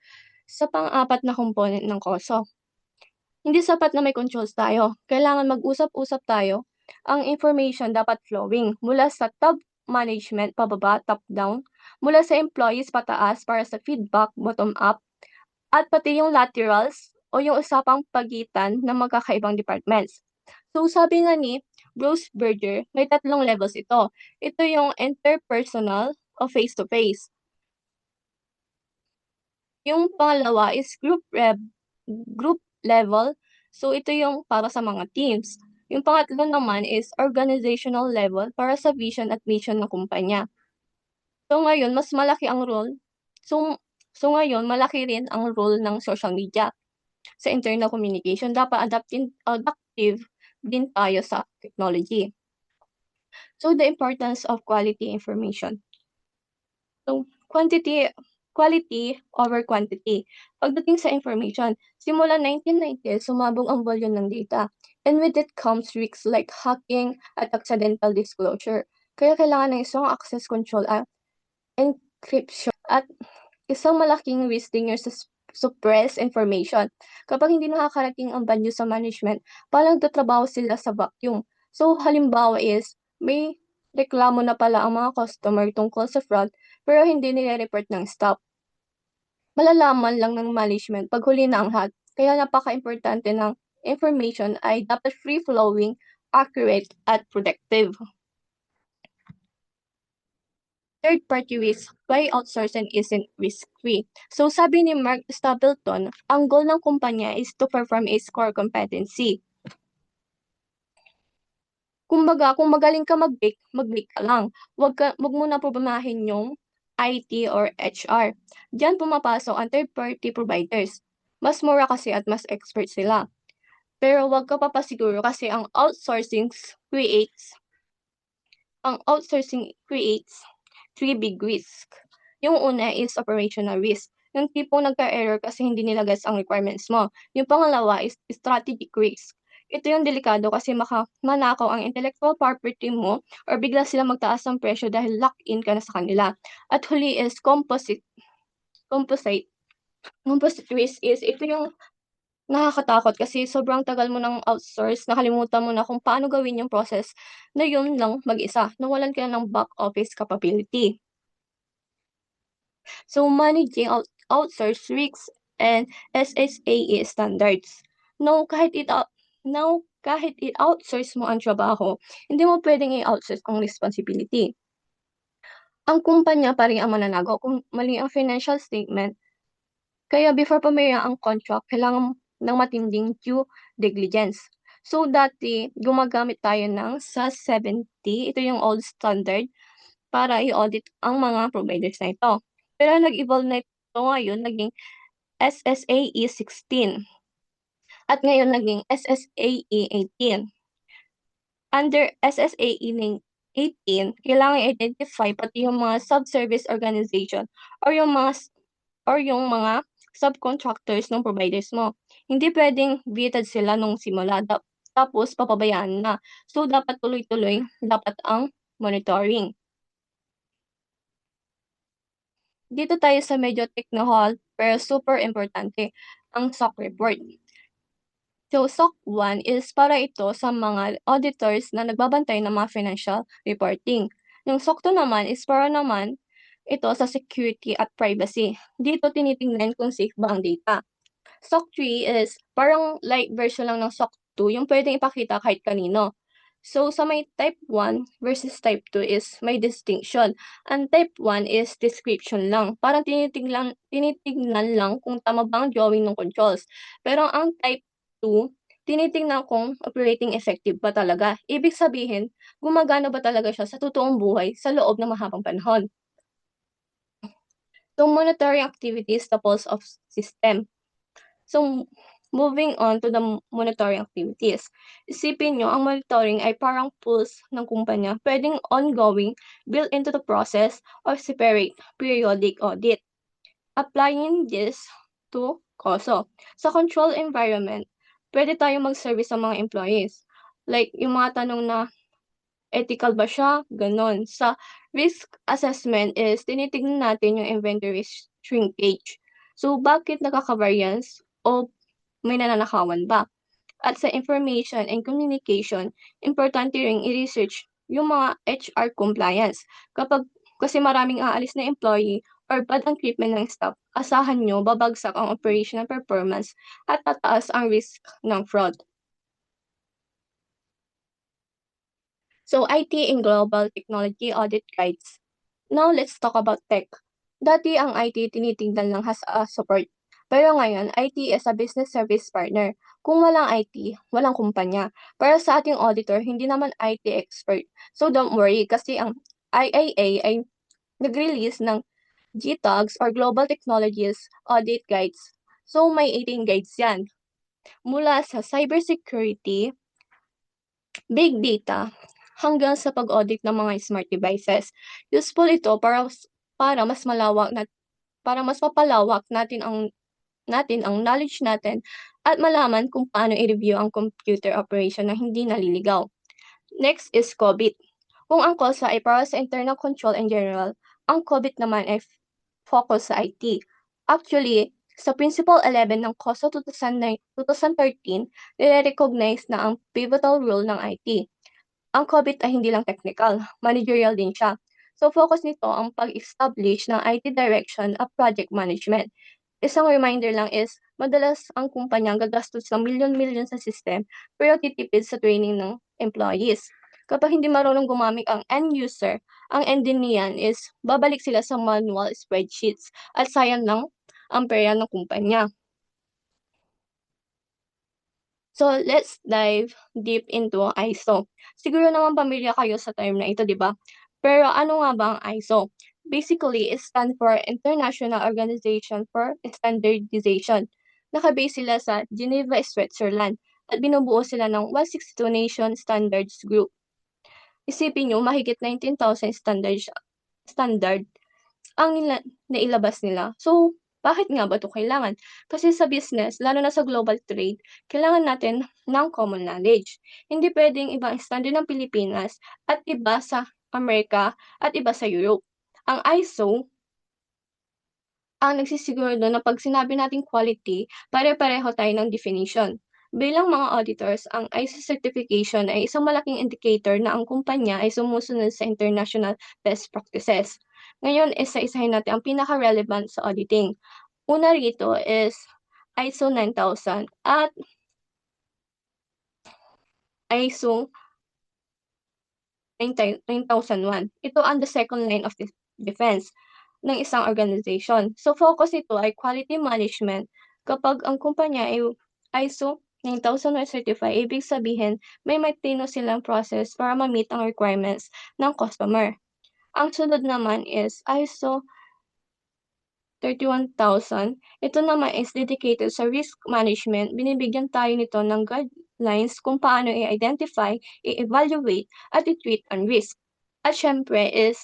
sa pang-apat na component ng COSO. Hindi sapat na may controls tayo. Kailangan mag-usap-usap tayo. Ang information dapat flowing mula sa top management pababa, top down, mula sa employees pataas para sa feedback bottom up, at pati yung laterals o yung usapang pagitan ng magkakaibang departments. So sabi nga ni Bruce Berger, may 3 levels ito. Ito yung interpersonal o face-to-face. Yung pangalawa is group level. So ito yung para sa mga teams. Yung pangatlo naman is organizational level para sa vision at mission ng kumpanya. So ngayon mas malaki ang role. So ngayon malaki rin ang role ng social media sa internal communication. Dapat adaptive din tayo sa technology. So the importance of quality information. So quality over quantity. Pagdating sa information, simula 1990, sumabog ang volume ng data. And with it comes risks like hacking at accidental disclosure. Kaya kailangan ng isang access control at encryption at isang malaking risk din yung suppress information. Kapag hindi nakakarating ang bad news sa management, parang tatrabaho sila sa vacuum. So, halimbawa is, may reklamo na pala ang mga customer tungkol sa fraud, pero hindi nire-report ng staff. Malalaman lang ng management pag huli na ang lahat. Kaya napaka-importante ng information ay dapat free-flowing, accurate, at protective. Third-party risk, why outsourcing isn't risk-free. So sabi ni Mark Stapleton, ang goal ng kumpanya is to perform a core competency. Kumbaga, kung magaling ka mag-bake ka lang. Wag mo na problemahin yung IT or HR. Diyan pumapasok ang third-party providers. Mas mura kasi at mas expert sila. Pero wag ka papasiguro kasi ang outsourcing creates 3 big risk. Yung una is operational risk. Yung tipong nagka-error kasi hindi nilagay ang requirements mo. Yung pangalawa is strategic risk. Ito yung delikado kasi manakaw ang intellectual property mo or bigla sila magtaas ng presyo dahil lock-in ka na sa kanila. At huli is composite risk is ito yung nakakatakot kasi sobrang tagal mo ng outsource, nakalimutan mo na kung paano gawin yung process na yun lang mag-isa. Nawalan ka ng back office capability. So, managing outsource risks and SSAE standards. Now, kahit i-outsource mo ang trabaho, hindi mo pwedeng i-outsource ang responsibility. Ang kumpanya pa rin ang mananago kung mali ang financial statement. Kaya before pumaya ang contract, kailangan ng matinding due diligence. So, dati, gumagamit tayo ng SAS 70. Ito yung old standard para i-audit ang mga providers na ito. Pero nag-evolve na ito ngayon, naging SSAE 16. At ngayon, naging SSAE 18. Under SSAE 18, kailangan i-identify pati yung mga sub-service organization or yung mga subcontractors ng providers mo. Hindi pwedeng vetted sila nung simula, tapos papabayaan na. So, dapat tuloy-tuloy, dapat ang monitoring. Dito tayo sa medyo technical, pero super importante, ang SOC report. So, SOC 1 is para ito sa mga auditors na nagbabantay ng mga financial reporting. Yung SOC 2 naman is para naman ito sa security at privacy. Dito tinitingnan kung safe ba ang data. SOC 3 is parang light version lang ng SOC 2, yung pwedeng ipakita kahit kanino. So, sa may type 1 versus type 2 is may distinction. Ang type 1 is description lang. Parang tinitignan lang kung tama ba ang drawing ng controls. Pero ang type 2, tinitingnan kung operating effective ba talaga. Ibig sabihin, gumagana ba talaga siya sa totoong buhay sa loob ng mahabang panahon. So, monitoring activities, the pulse of system. So, moving on to the monitoring activities. Isipin nyo, ang monitoring ay parang pulse ng kumpanya. Pwedeng ongoing, built into the process, or separate, periodic audit. Applying this to COSO. Sa control environment, pwede tayong mag-service sa mga employees. Like, yung mga tanong na, ethical ba siya? Ganon. Sa risk assessment is, tinitignan natin yung inventory shrinkage. So, bakit nakaka-variance o may nananakawan ba? At sa information and communication, importante ring i-research yung mga HR compliance. Kasi maraming aalis na employee or bad ang treatment ng staff, asahan nyo babagsak ang operational performance at tataas ang risk ng fraud. So, IT and Global Technology Audit Guides. Now, let's talk about tech. Dati ang IT tinitingnan lang as a support. Pero ngayon, IT is a business service partner. Kung walang IT, walang kumpanya. Para sa ating auditor, hindi naman IT expert. So don't worry kasi ang IIA ay nag-release ng GTOGS or Global Technologies Audit Guides. So may 18 guides yan. Mula sa cybersecurity, big data, hanggang sa pag-audit ng mga smart devices. Useful ito para mas mapalawak natin ang knowledge natin at malaman kung paano i-review ang computer operation na hindi naliligaw. Next is COBIT. Kung ang COSA ay para sa internal control in general, ang COBIT naman ay focus sa IT. Actually, sa Principle 11 ng COSA 2013, nire-recognize na ang pivotal role ng IT. Ang COBIT ay hindi lang technical, managerial din siya. So, focus nito ang pag-establish ng IT direction at project management. Isang reminder lang is, madalas ang kumpanya gagastos ng milyon-milyon sa system pero titipid sa training ng employees. Kapag hindi marunong gumamit ang end user, ang ending niyan is babalik sila sa manual spreadsheets at sayang lang ang pera ng kumpanya. So, let's dive deep into ISO. Siguro naman pamilya kayo sa term na ito, di ba? Pero ano nga ba ang ISO? Basically, it stands for International Organization for Standardization. Nakabase sila sa Geneva, Switzerland at binubuo sila ng 162 Nation Standards Group. Isipin nyo, mahigit 19,000 standard ang nailabas nila. So, bakit nga ba ito kailangan? Kasi sa business, lalo na sa global trade, kailangan natin ng common knowledge. Hindi pwedeng ibang standard ng Pilipinas at iba sa Amerika at iba sa Europe. Ang ISO, ang nagsisiguro doon na pag sinabi nating quality, pare-pareho tayo ng definition. Bilang mga auditors, ang ISO certification ay isang malaking indicator na ang kumpanya ay sumusunod sa international best practices. Ngayon, isa-isahin natin ang pinaka-relevant sa auditing. Una rito is ISO 9000 at ISO 9001. Ito ang the second line of defense ng isang organization. So, focus nito ay quality management. Kapag ang kumpanya ay ISO 9001 certified, ibig sabihin may matino silang process para ma-meet ang requirements ng customer. Ang sunod naman is ISO 31,000. Ito naman is dedicated sa risk management. Binibigyan tayo nito ng guidelines kung paano i-identify, i-evaluate, at i-treat ang risk. At syempre is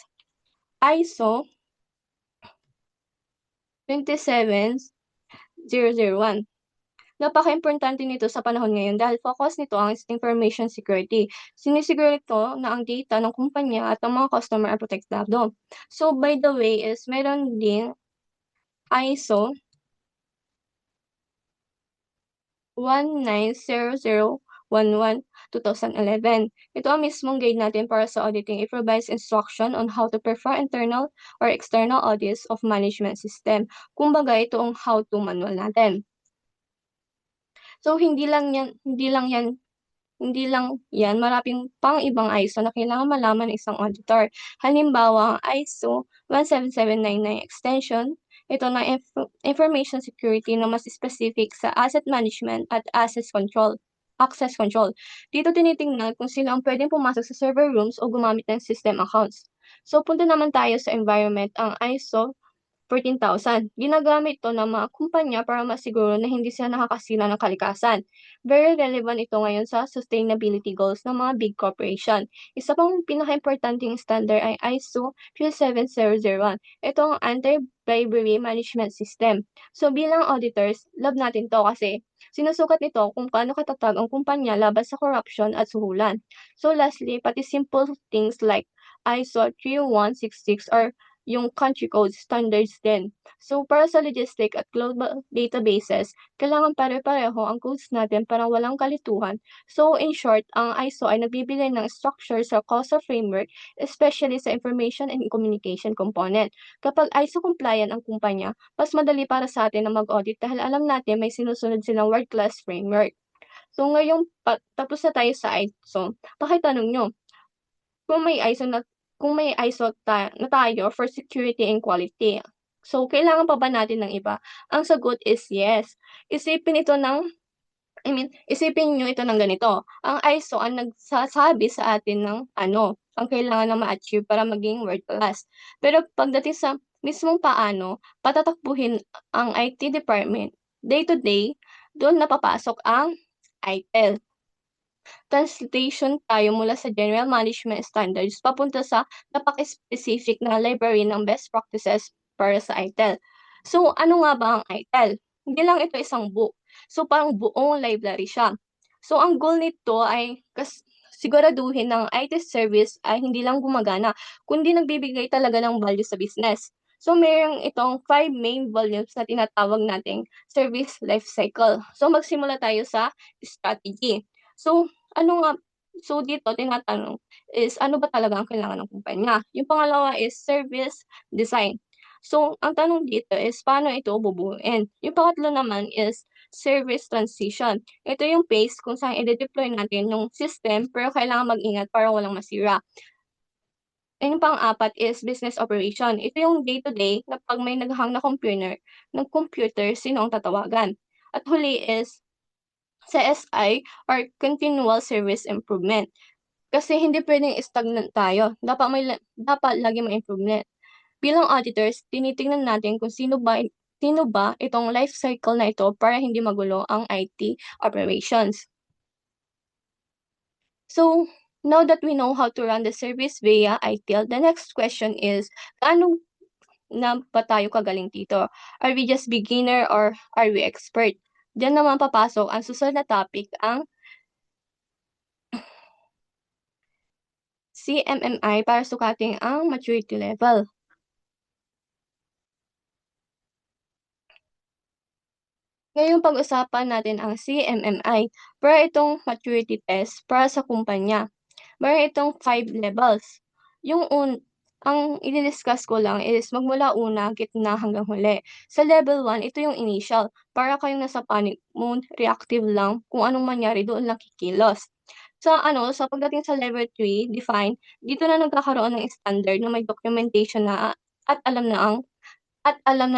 ISO 27001. Napaka-importante nito sa panahon ngayon dahil focus nito ang information security. Sinisiguro ito na ang data ng kumpanya at ang mga customer ay protektado. So, by the way is meron din ISO 190011 Ito ang mismong guide natin para sa auditing. It provides instruction on how to perform internal or external audits of management system. Kumbaga, ito ang how-to manual natin. So, hindi lang yan, maraming pang ibang ISO na kailangan malaman ng isang auditor. Halimbawa, ang ISO 17799 extension, ito na information security na mas specific sa asset management at access control. Dito tinitingnan kung sino ang pwedeng pumasok sa server rooms o gumamit ng system accounts. So, punta naman tayo sa environment, ang ISO 14,000. Ginagamit ito ng mga kumpanya para masiguro na hindi sila nakakasira ng kalikasan. Very relevant ito ngayon sa sustainability goals ng mga big corporation. Isa pang pinaka-importanting standard ay ISO 27001. Ito ang anti-bribery management system. So bilang auditors, love natin to kasi sinusukat nito kung paano katatag ang kumpanya laban sa corruption at suhulan. So lastly, pati simple things like ISO 3166 or yung country code standards din. So, para sa logistic at global databases, kailangan pare-pareho ang codes natin para walang kalituhan. So, in short, ang ISO ay nagbibigay ng structure sa COSO framework, especially sa information and communication component. Kapag ISO compliant ang kumpanya, mas madali para sa atin na mag-audit dahil alam natin may sinusunod silang world-class framework. So, ngayong tapos na tayo sa ISO, pakitanong nyo, kung may ISO na na tayo for security and quality. So, kailangan pa ba natin ng iba? Ang sagot is yes. Isipin nyo ito ng ganito. Ang ISO ang nagsasabi sa atin ng ang kailangan na ma-achieve para maging world class. Pero pagdating sa mismong paano, patatakbuhin ang IT department, day to day, doon napapasok ang ITEL. Translation tayo mula sa General Management Standards papunta sa napaka-specific na library ng best practices para sa ITEL. So, ano nga ba ang ITEL? Hindi lang ito isang book. So, parang buong library siya. So, ang goal nito ay siguraduhin ng IT service ay hindi lang gumagana, kundi nagbibigay talaga ng value sa business. So, mayroong itong 5 main volumes na tinatawag nating service life cycle. So, magsimula tayo sa strategy. So, dito tinatanong is ano ba talaga ang kailangan ng kumpanya? Yung pangalawa is service design. So, ang tanong dito is paano ito bubuuin? Yung pangatlo naman is service transition. Ito yung phase kung saan i-deploy natin yung system pero kailangan mag-ingat para walang masira. And yung pang-apat is business operation. Ito yung day-to-day na pag may naghang na computer, sino ang tatawagan? At huli is CSI or continual service improvement. Kasi hindi pwedeng stagnant tayo. Dapat lagi may improvement. Bilang auditors, tinitingnan natin kung sino ba itong life cycle na ito para hindi magulo ang IT operations. So, now that we know how to run the service via ITIL, the next question is, paano na ba tayo kagaling dito? Are we just beginner or are we expert? Diyan naman papasok ang susunod na topic, ang CMMI para sukating ang maturity level. Ngayon pag-usapan natin ang CMMI. Para itong maturity test para sa kumpanya. Meron itong 5 levels. Ang i-discuss ko lang is magmula una, gitna hanggang huli. Sa level 1, ito yung initial. Para kayong nasa panic mode, reactive lang, kung anong mangyari doon lang kikilos. Sa pagdating sa level 3, define, dito na nagkakaroon ng standard na may documentation na at alam na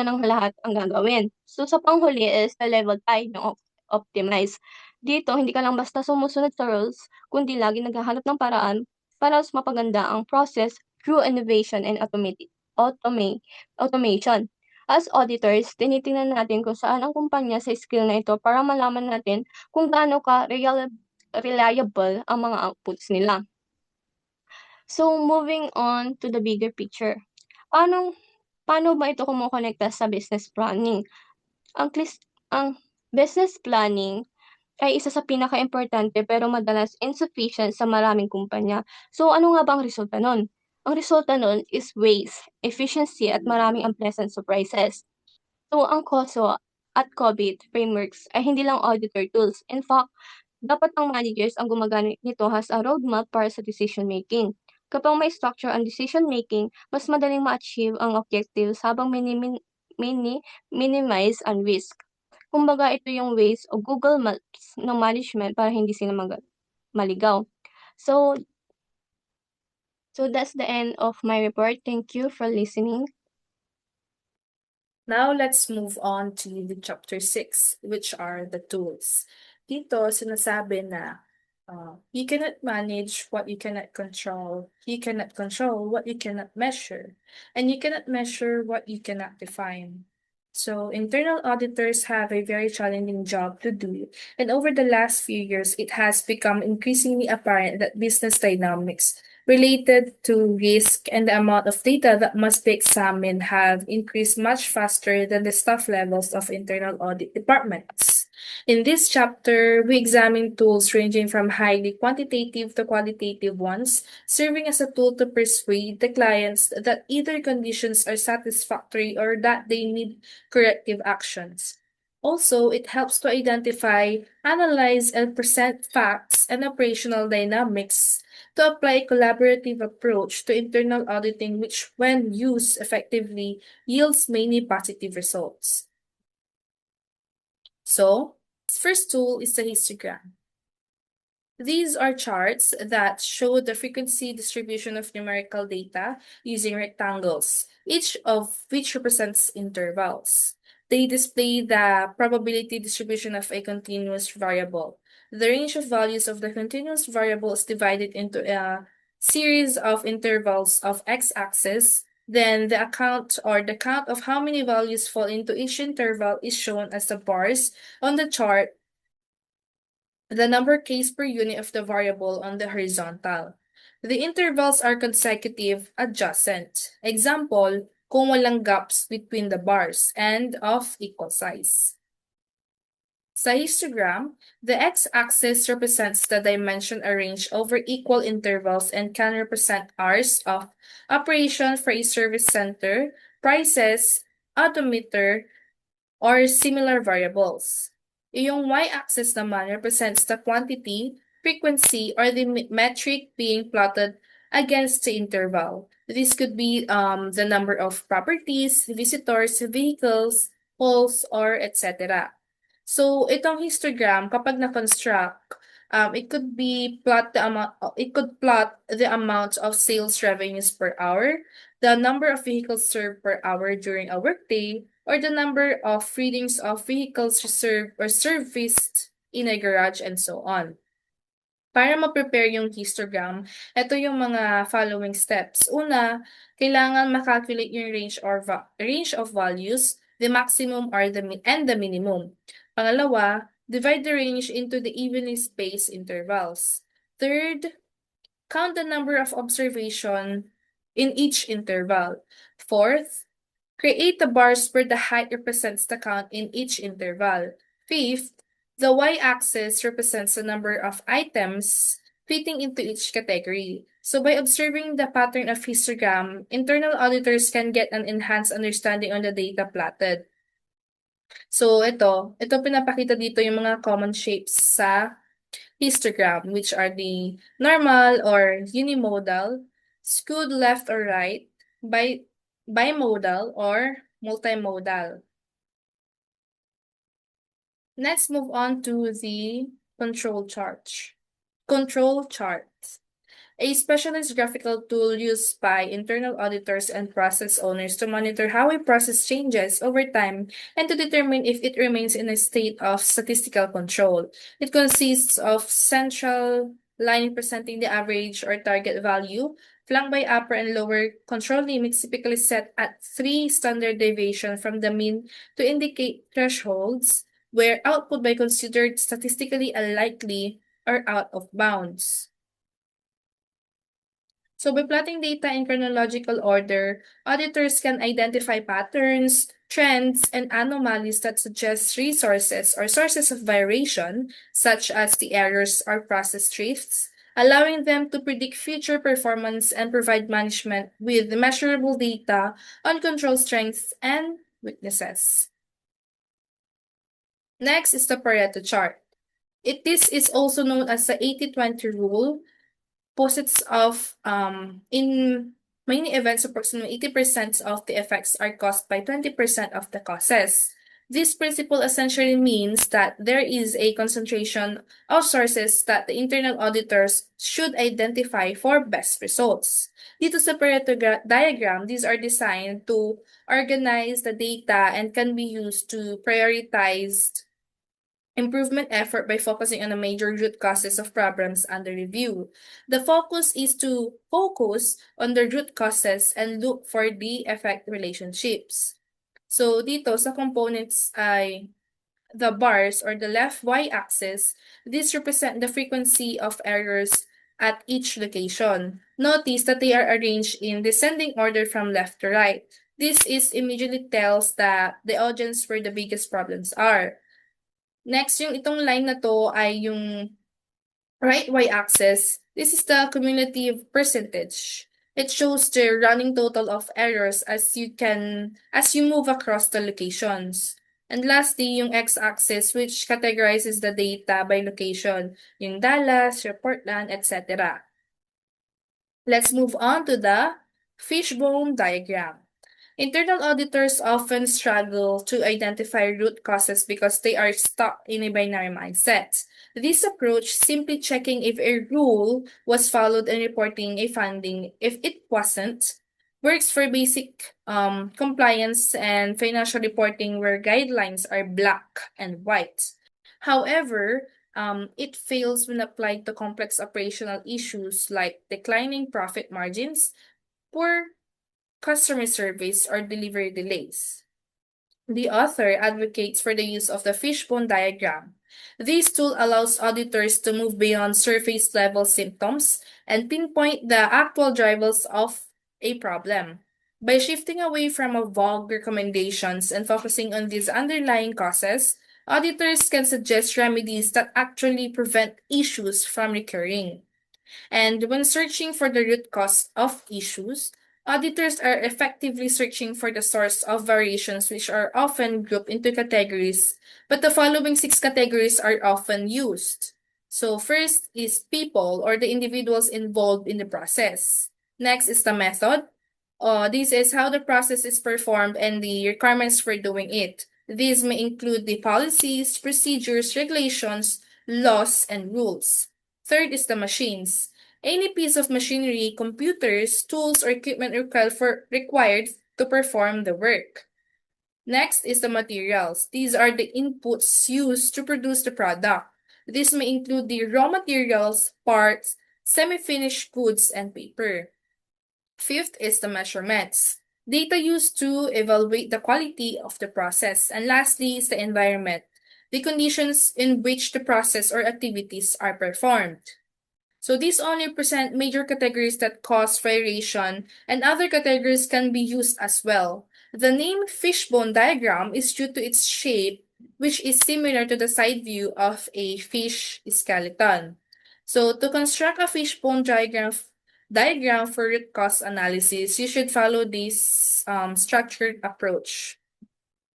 ng lahat ang gagawin. So, sa panghuli is the level 5, yung optimize. Dito, hindi ka lang basta sumusunod sa rules, kundi lagi naghahanap ng paraan para mas mapaganda ang process through innovation and automation. As auditors, tinitingnan natin kung saan ang kumpanya sa skill na ito para malaman natin kung gaano ka reliable ang mga outputs nila. So, moving on to the bigger picture. Paano ba ito kumukonekta sa business planning? Ang business planning ay isa sa pinakaimportante pero madalas insufficient sa maraming kumpanya. So, ano nga ba ang resulta nun? Ang resulta nun is waste, efficiency at maraming unpleasant surprises. So, ang KOSO at COVID frameworks ay hindi lang auditor tools. In fact, dapat ang managers ang gumagamit nito as a roadmap para sa decision making. Kapag may structure ang decision making, mas madaling ma-achieve ang objectives habang minimize ang risk. Kumbaga, ito yung ways o Google Maps ng management para hindi sila maligaw. So, that's the end of my report. Thank you for listening. Now let's move on to the chapter 6, which are the tools. Dito, sinasabi na you cannot manage what you cannot control. You cannot control what you cannot measure. And you cannot measure what you cannot define. So internal auditors have a very challenging job to do. And over the last few years, it has become increasingly apparent that business dynamics related to risk and the amount of data that must be examined have increased much faster than the staff levels of internal audit departments. In this chapter, we examine tools ranging from highly quantitative to qualitative ones, serving as a tool to persuade the clients that either conditions are satisfactory or that they need corrective actions. Also, it helps to identify, analyze, and present facts and operational dynamics to apply a collaborative approach to internal auditing, which, when used effectively, yields many positive results. So, first tool is the histogram. These are charts that show the frequency distribution of numerical data using rectangles, each of which represents intervals. They display the probability distribution of a continuous variable. The range of values of the continuous variable is divided into a series of intervals of x-axis. Then the count of how many values fall into each interval is shown as the bars on the chart, the number case per unit of the variable on the horizontal. The intervals are consecutive adjacent. Example, kung walang gaps between the bars and of equal size. Sa histogram, the x-axis represents the dimension arranged over equal intervals and can represent hours of operation for a service center, prices, odometer, or similar variables. Yung y-axis naman represents the quantity, frequency, or the metric being plotted against the interval. This could be the number of properties, visitors, vehicles, poles, or etc. So, itong histogram, kapag na-construct, it could plot the amount of sales revenues per hour, the number of vehicles served per hour during a workday, or the number of readings of vehicles reserved or serviced in a garage, and so on. Para ma-prepare yung histogram, ito yung mga following steps. Una, kailangan makalculate yung range of values, the maximum or the minimum. Pangalawa, divide the range into the evenly spaced intervals. Third, count the number of observation in each interval. Fourth, create the bars where the height represents the count in each interval. Fifth, the y-axis represents the number of items fitting into each category. So by observing the pattern of histogram, internal auditors can get an enhanced understanding on the data plotted. So ito pinapakita dito yung mga common shapes sa histogram, which are the normal or unimodal, skewed left or right, bimodal, or multimodal. Let's move on to the control chart. A specialized graphical tool used by internal auditors and process owners to monitor how a process changes over time and to determine if it remains in a state of statistical control. It consists of central line representing the average or target value, flanked by upper and lower control limits typically set at 3 standard deviation from the mean to indicate thresholds where output by considered statistically unlikely are out of bounds. So by plotting data in chronological order, auditors can identify patterns, trends, and anomalies that suggest resources or sources of variation, such as the errors or process drifts, allowing them to predict future performance and provide management with measurable data on control strengths and weaknesses. Next is the Pareto chart. This is also known as the 80-20 rule. Posits of in many events, approximately 80% of the effects are caused by 20% of the causes. This principle essentially means that there is a concentration of sources that the internal auditors should identify for best results. Dito sa Pareto diagram, these are designed to organize the data and can be used to prioritize improvement effort by focusing on the major root causes of problems under review. The focus is to focus on the root causes and look for the effect relationships. So dito sa components ay the bars or the left y-axis, these represent the frequency of errors at each location. Notice that they are arranged in descending order from left to right. This immediately tells that the audience where the biggest problems are. Next, yung itong line na to ay yung right y-axis. This is the cumulative percentage. It shows the running total of errors as you move across the locations. And lastly, yung x-axis, which categorizes the data by location, yung Dallas, your Portland, etc. Let's move on to the fishbone diagram. Internal auditors often struggle to identify root causes because they are stuck in a binary mindset. This approach, simply checking if a rule was followed and reporting a finding if it wasn't, works for basic compliance and financial reporting where guidelines are black and white. However, it fails when applied to complex operational issues like declining profit margins, poor customer service, or delivery delays. The author advocates for the use of the fishbone diagram. This tool allows auditors to move beyond surface-level symptoms and pinpoint the actual drivers of a problem. By shifting away from vague recommendations and focusing on these underlying causes, auditors can suggest remedies that actually prevent issues from recurring. And when searching for the root cause of issues, auditors are effectively searching for the source of variations, which are often grouped into categories, but the following 6 categories are often used. So first is people or the individuals involved in the process. Next is the method. This is how the process is performed and the requirements for doing it. These may include the policies, procedures, regulations, laws, and rules. Third is the machines. Any piece of machinery, computers, tools, or equipment required to perform the work. Next is the materials. These are the inputs used to produce the product. This may include the raw materials, parts, semi-finished goods, and paper. Fifth is the measurements. Data used to evaluate the quality of the process. And lastly is the environment. The conditions in which the process or activities are performed. So these only present major categories that cause variation, and other categories can be used as well. The name fishbone diagram is due to its shape, which is similar to the side view of a fish skeleton. So to construct a fishbone diagram for root cause analysis, you should follow this structured approach.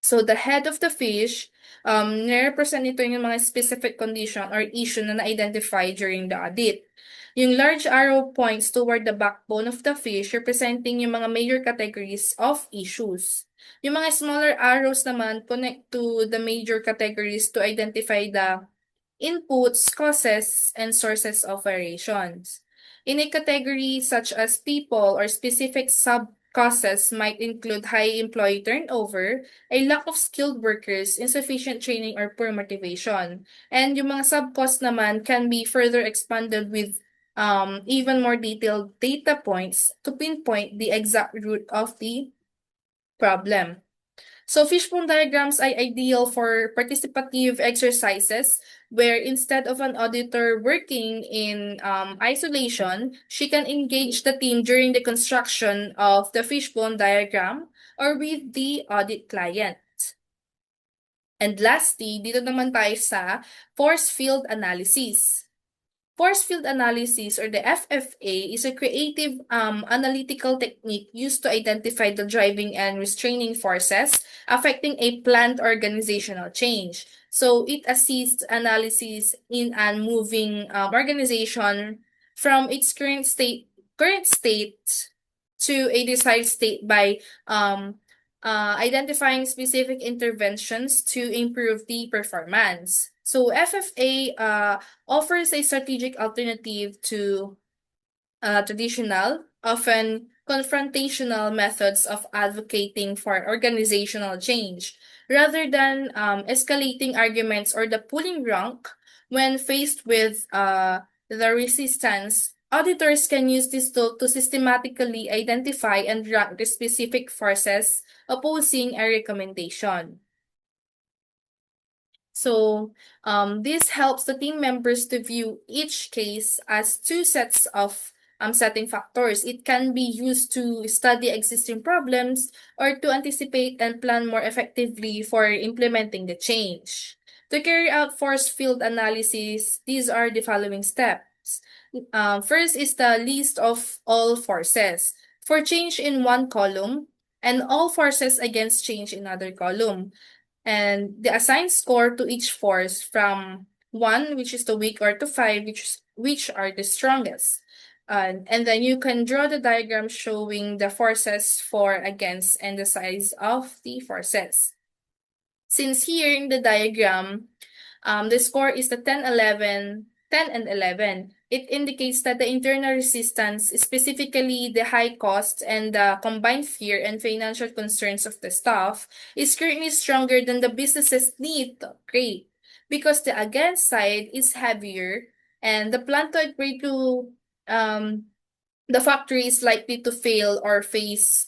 So the head of the fish, nire-represent ito yung mga specific condition or issue na na-identify during the audit. Yung large arrow points toward the backbone of the fish, representing yung mga major categories of issues. Yung mga smaller arrows naman connect to the major categories to identify the inputs, causes, and sources of variations. In a category such as people or specific sub-causes might include high employee turnover, a lack of skilled workers, insufficient training, or poor motivation. And yung mga sub-cause naman can be further expanded with even more detailed data points to pinpoint the exact root of the problem. So fishbone diagrams are ideal for participative exercises where instead of an auditor working in isolation, she can engage the team during the construction of the fishbone diagram or with the audit client. And lastly, dito naman tayo sa force field analysis. Force field analysis, or the FFA, is a creative analytical technique used to identify the driving and restraining forces affecting a planned organizational change. So it assists analysis in and moving organization from its current state to a desired state by identifying specific interventions to improve the performance. So FFA offers a strategic alternative to traditional, often confrontational methods of advocating for organizational change. Rather than escalating arguments or the pulling rank, when faced with the resistance, auditors can use this tool to systematically identify and rank the specific forces opposing a recommendation. So, this helps the team members to view each case as two sets of setting factors. It can be used to study existing problems or to anticipate and plan more effectively for implementing the change. To carry out force field analysis, these are the following steps. First is the list of all forces. For change in one column, and all forces against change in other column. And the assigned score to each force from 1, which is the weak, or to 5, which are the strongest. And then you can draw the diagram showing the forces for, against, and the size of the forces. Since here in the diagram, the score is the 10 and 11. It indicates that the internal resistance, specifically the high cost and the combined fear and financial concerns of the staff, is currently stronger than the business's need to upgrade, because the against side is heavier and the plan to upgrade to the factory is likely to fail or face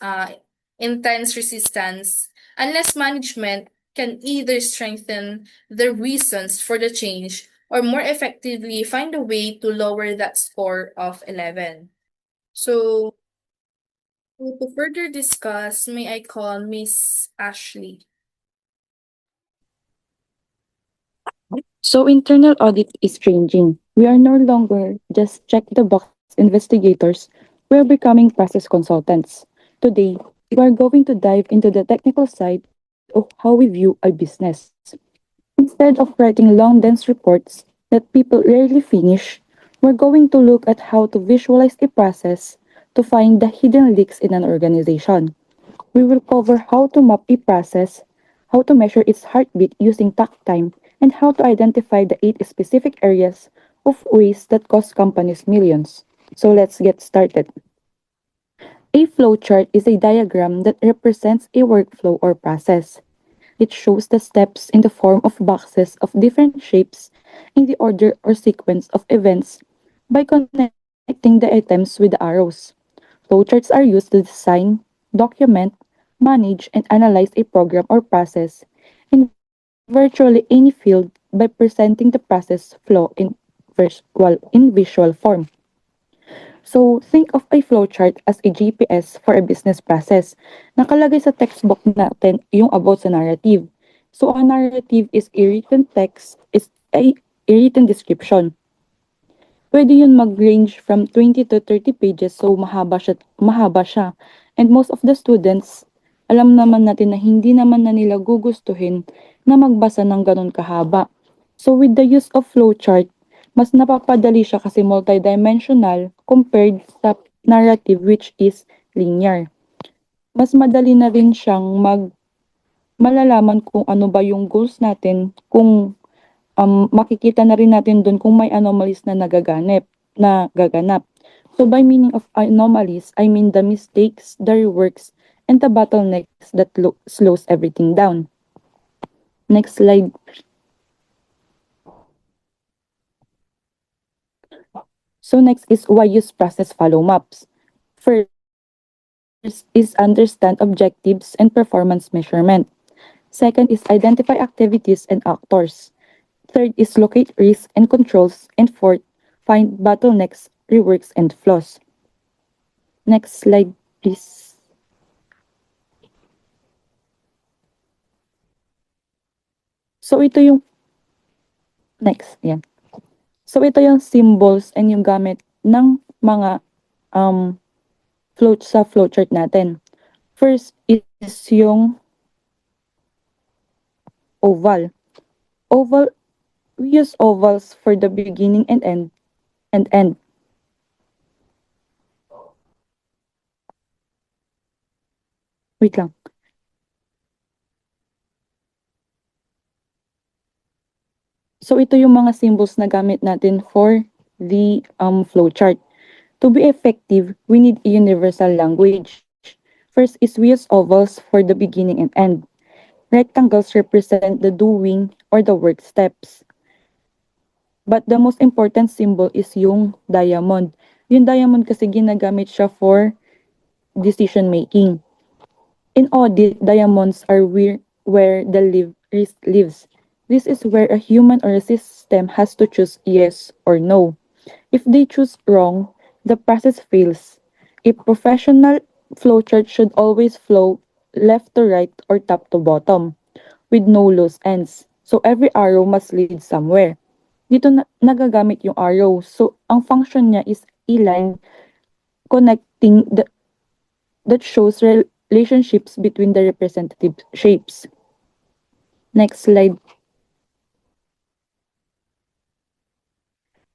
intense resistance unless management can either strengthen the reasons for the change or more effectively find a way to lower that score of 11. So, to further discuss, may I call Miss Ashley? So internal audit is changing. We are no longer just check the box investigators. We are becoming process consultants. Today, we are going to dive into the technical side of how we view a business. Instead of writing long, dense reports that people rarely finish, we're going to look at how to visualize a process to find the hidden leaks in an organization. We will cover how to map a process, how to measure its heartbeat using takt time, and how to identify the 8 specific areas of waste that cost companies millions. So let's get started. A flowchart is a diagram that represents a workflow or process. It shows the steps in the form of boxes of different shapes in the order or sequence of events by connecting the items with the arrows. Flowcharts are used to design, document, manage, and analyze a program or process in virtually any field by presenting the process flow in visual form. So, think of a flowchart as a GPS for a business process. Nakalagay sa textbook natin yung about sa narrative. So, a narrative is a written text, is a written description. Pwede yun mag-range from 20 to 30 pages, so mahaba siya. And most of the students, alam naman natin na hindi naman na nila gugustuhin na magbasa ng ganun kahaba. So with the use of flowchart, mas napapadali siya kasi multidimensional compared sa narrative which is linear. Mas madali na rin siyang malalaman kung ano ba yung goals natin, kung makikita na rin natin doon kung may anomalies na gaganap. So by meaning of anomalies, I mean the mistakes, the reworks, and the bottlenecks that slows everything down. Next slide. So next is why use process follow maps. First is understand objectives and performance measurement. Second is identify activities and actors. Third is locate risks and controls. And fourth, find bottlenecks, reworks, and flaws. Next slide, please. So ito yung next, yan. So ito yung symbols and yung gamit ng mga sa flowchart natin. First is yung oval. Oval, we use ovals for the beginning and end. Wait lang. So ito yung mga symbols na gamit natin for the flowchart. To be effective, we need a universal language. First is we use ovals for the beginning and end. Rectangles represent the doing or the work steps. But the most important symbol is yung diamond. Yung diamond kasi ginagamit siya for decision making. In audit, diamonds are where the risk lives. This is where a human or a system has to choose yes or no. If they choose wrong, the process fails. A professional flowchart should always flow left to right or top to bottom with no loose ends. So every arrow must lead somewhere. Dito nagagamit yung arrow. So ang function niya is a line connecting that shows relationships between the representative shapes. Next slide.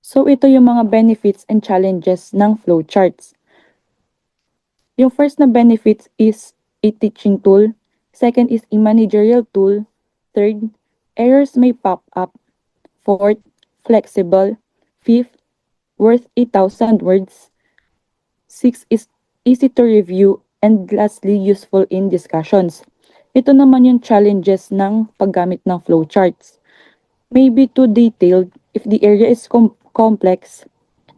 So ito yung mga benefits and challenges ng flowcharts. Yung first na benefits is a teaching tool. Second is a managerial tool. Third, errors may pop up. Fourth, flexible. Fifth, worth 1,000 words. Sixth is easy to review. And lastly, useful in discussions. Ito naman yung challenges ng paggamit ng flowcharts. Maybe too detailed if the area is complex,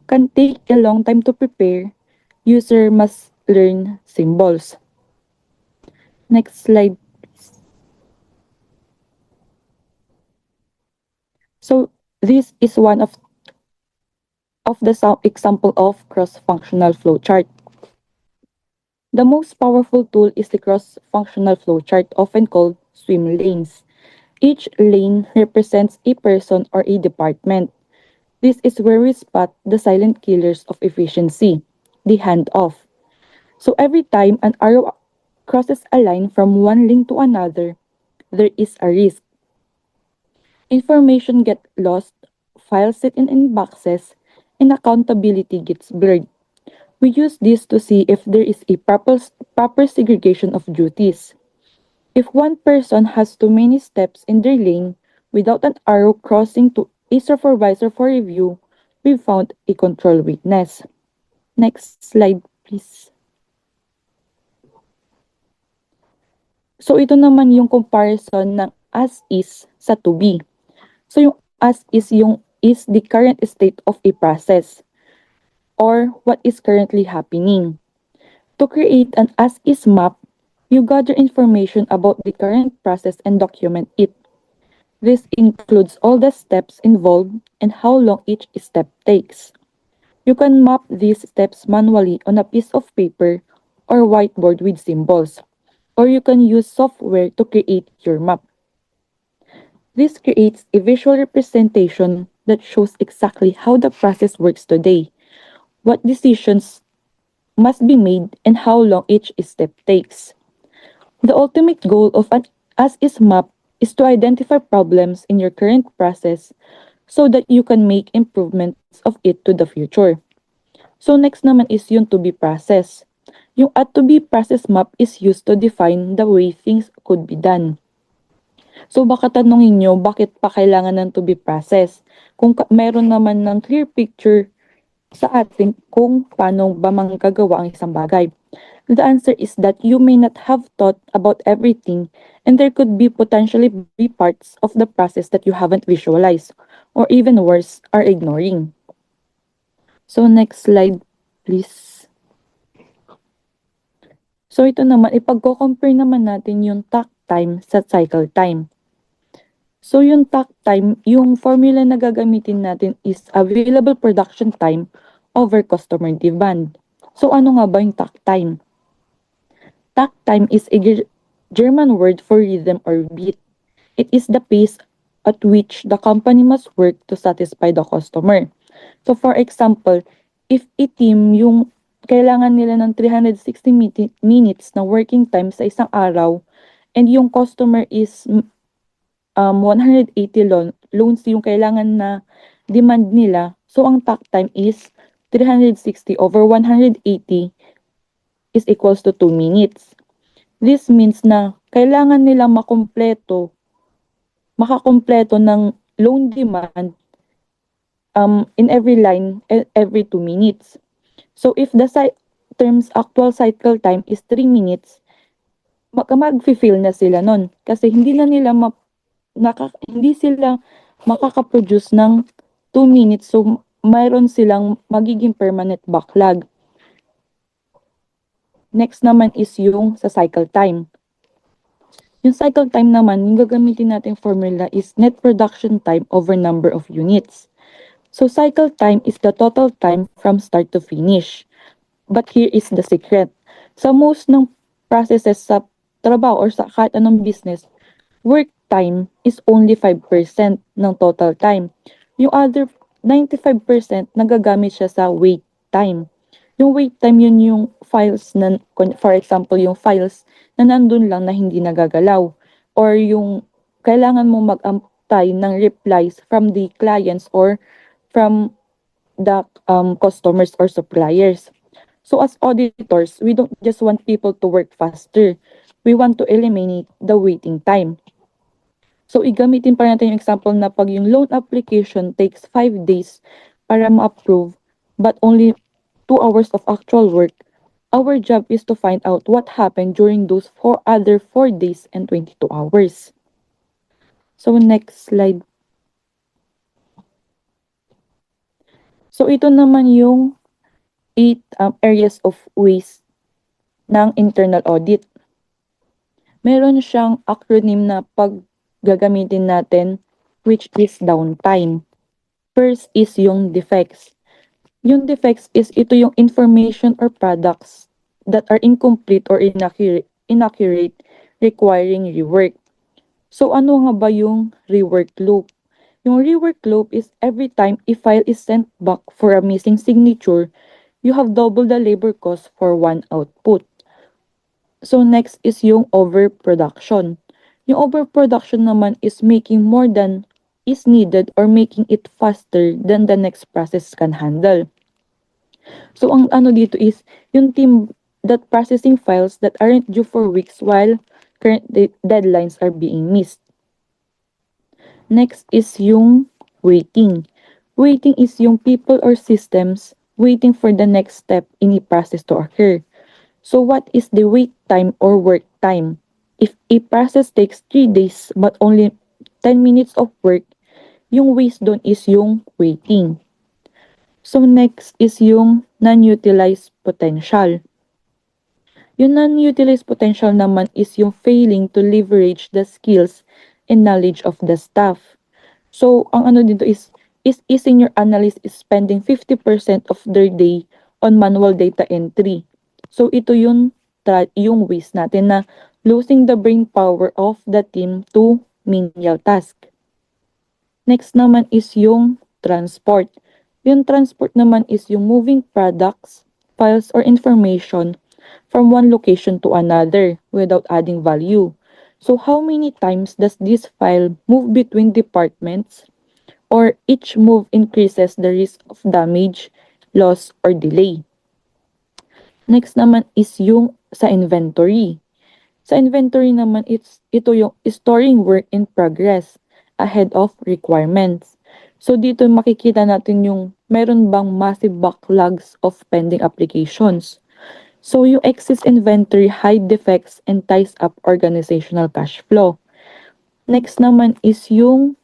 can take a long time to prepare. User must learn symbols. Next slide, please. So this is one of the example of cross-functional flowchart. The most powerful tool is the cross-functional flowchart, often called swim lanes. Each lane represents a person or a department. This is where we spot the silent killers of efficiency, the handoff. So every time an arrow crosses a line from one lane to another, there is a risk. Information gets lost, files sit in boxes, and accountability gets blurred. We use this to see if there is a proper segregation of duties. If one person has too many steps in their lane without an arrow crossing to a supervisor for review, we found a control weakness. Next slide, please. So ito naman yung comparison ng as is sa to be. So yung as is the current state of a process or what is currently happening. To create an as is map, you gather information about the current process and document it. This includes all the steps involved and how long each step takes. You can map these steps manually on a piece of paper or whiteboard with symbols, or you can use software to create your map. This creates a visual representation that shows exactly how the process works today, what decisions must be made, and how long each step takes. The ultimate goal of an as-is map is to identify problems in your current process so that you can make improvements of it to the future. So next naman is yung to be process. Yung at to be process map is used to define the way things could be done. So baka tanungin nyo, bakit pa kailangan ng to be process? Kung meron naman ng clear picture sa atin kung paano ba manggagawa ang isang bagay. The answer is that you may not have thought about everything and there could be potentially be parts of the process that you haven't visualized or even worse, are ignoring. So next slide, please. So ito naman, ipagko-compare naman natin yung time sa cycle time. So yung takt time, yung formula na gagamitin natin is available production time over customer demand. So ano nga ba yung takt time? Takt time is a German word for rhythm or beat. It is the pace at which the company must work to satisfy the customer. So for example, if a team yung kailangan nila ng 360 minutes na working time sa isang araw and yung customer is 180 loans yung kailangan na demand nila. So ang takt time is 360 over 180 is equals to 2 minutes. This means na kailangan nila makakumpleto ng loan demand in every line every 2 minutes. So if the term's actual cycle time is 3 minutes, mag-feel na sila nun kasi hindi sila makaka-produce ng 2 minutes, so mayroon silang magiging permanent backlog. Next naman is yung sa cycle time. Yung cycle time naman, yung gagamitin nating formula is net production time over number of units. So cycle time is the total time from start to finish. But here is the secret. Sa most ng processes sa trabaho or sa kahit anong business, work time is only 5% ng total time. Yung other 95% nagagamit siya sa wait time. Yung wait time yun yung files na, for example, yung files na nandun lang na hindi nagagalaw. Or yung kailangan mo mag-antay ng replies from the clients or from the customers or suppliers. So as auditors, we don't just want people to work faster. We want to eliminate the waiting time. So igamitin pa natin yung example na pag yung loan application takes 5 days para ma-approve but only 2 hours of actual work, our job is to find out what happened during those other 4 days and 22 hours. So next slide. So ito naman yung 8 areas of waste ng internal audit. Meron siyang acronym na gagamitin natin, which is downtime. First is yung defects. Yung defects is ito yung information or products that are incomplete or inaccurate requiring rework. So ano nga ba yung rework loop? Yung rework loop is every time a file is sent back for a missing signature, you have double the labor cost for one output. So next is yung overproduction. Yung overproduction naman is making more than is needed or making it faster than the next process can handle. So ang ano dito is yung team that processing files that aren't due for weeks while current deadlines are being missed. Next is yung waiting. Waiting is yung people or systems waiting for the next step in a process to occur. So what is the wait time or work time? If a process takes 3 days but only 10 minutes of work, yung waste doon is yung waiting. So next is yung non-utilized potential. Yung non-utilized potential naman is yung failing to leverage the skills and knowledge of the staff. So ang ano dito is a senior analyst is spending 50% of their day on manual data entry. So ito yung waste natin na losing the brain power of the team to menial task. Next naman is yung transport. Yung transport naman is yung moving products, files, or information from one location to another without adding value. So how many times does this file move between departments, or each move increases the risk of damage, loss, or delay? Next naman is yung sa inventory. Sa inventory naman, ito yung storing work in progress ahead of requirements. So dito makikita natin yung meron bang massive backlogs of pending applications. So yung excess inventory hide defects and ties up organizational cash flow. Next naman is yung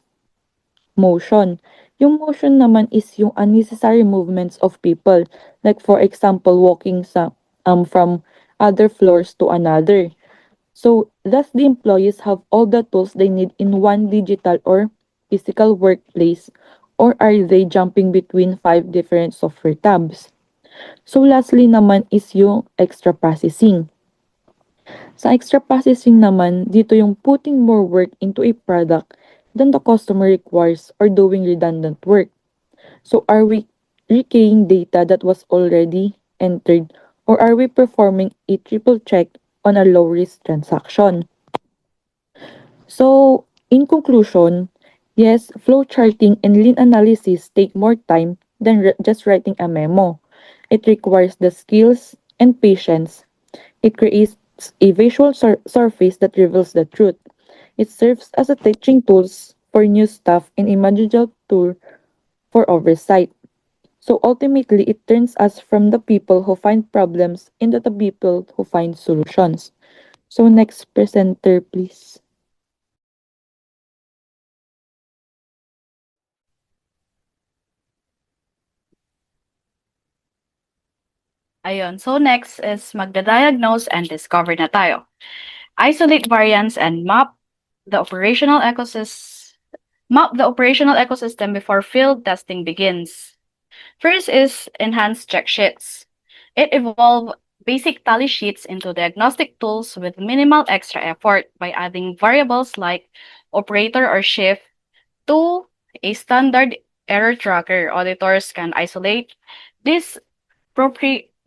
motion. Yung motion naman is yung unnecessary movements of people. Like for example, walking from other floors to another. So, thus the employees have all the tools they need in one digital or physical workplace, or are they jumping between five different software tabs? So, lastly naman is yung extra processing. Sa extra processing naman, dito yung putting more work into a product than the customer requires or doing redundant work. So are we rekeying data that was already entered, or are we performing a triple check on a low risk transaction? So in conclusion, yes, flow charting and lean analysis take more time than just writing a memo. It requires the skills and patience. It creates a visual surface that reveals the truth. It serves as a teaching tools for new staff and a managerial tool for oversight. So ultimately, it turns us from the people who find problems into the people who find solutions. So next presenter, please. Ayun. So next is magda-diagnose and discover na tayo. Isolate variance and the operational ecosystem before field testing begins. First is enhanced check sheets. It evolved basic tally sheets into diagnostic tools with minimal extra effort by adding variables like operator or shift to a standard error tracker. Auditors can isolate this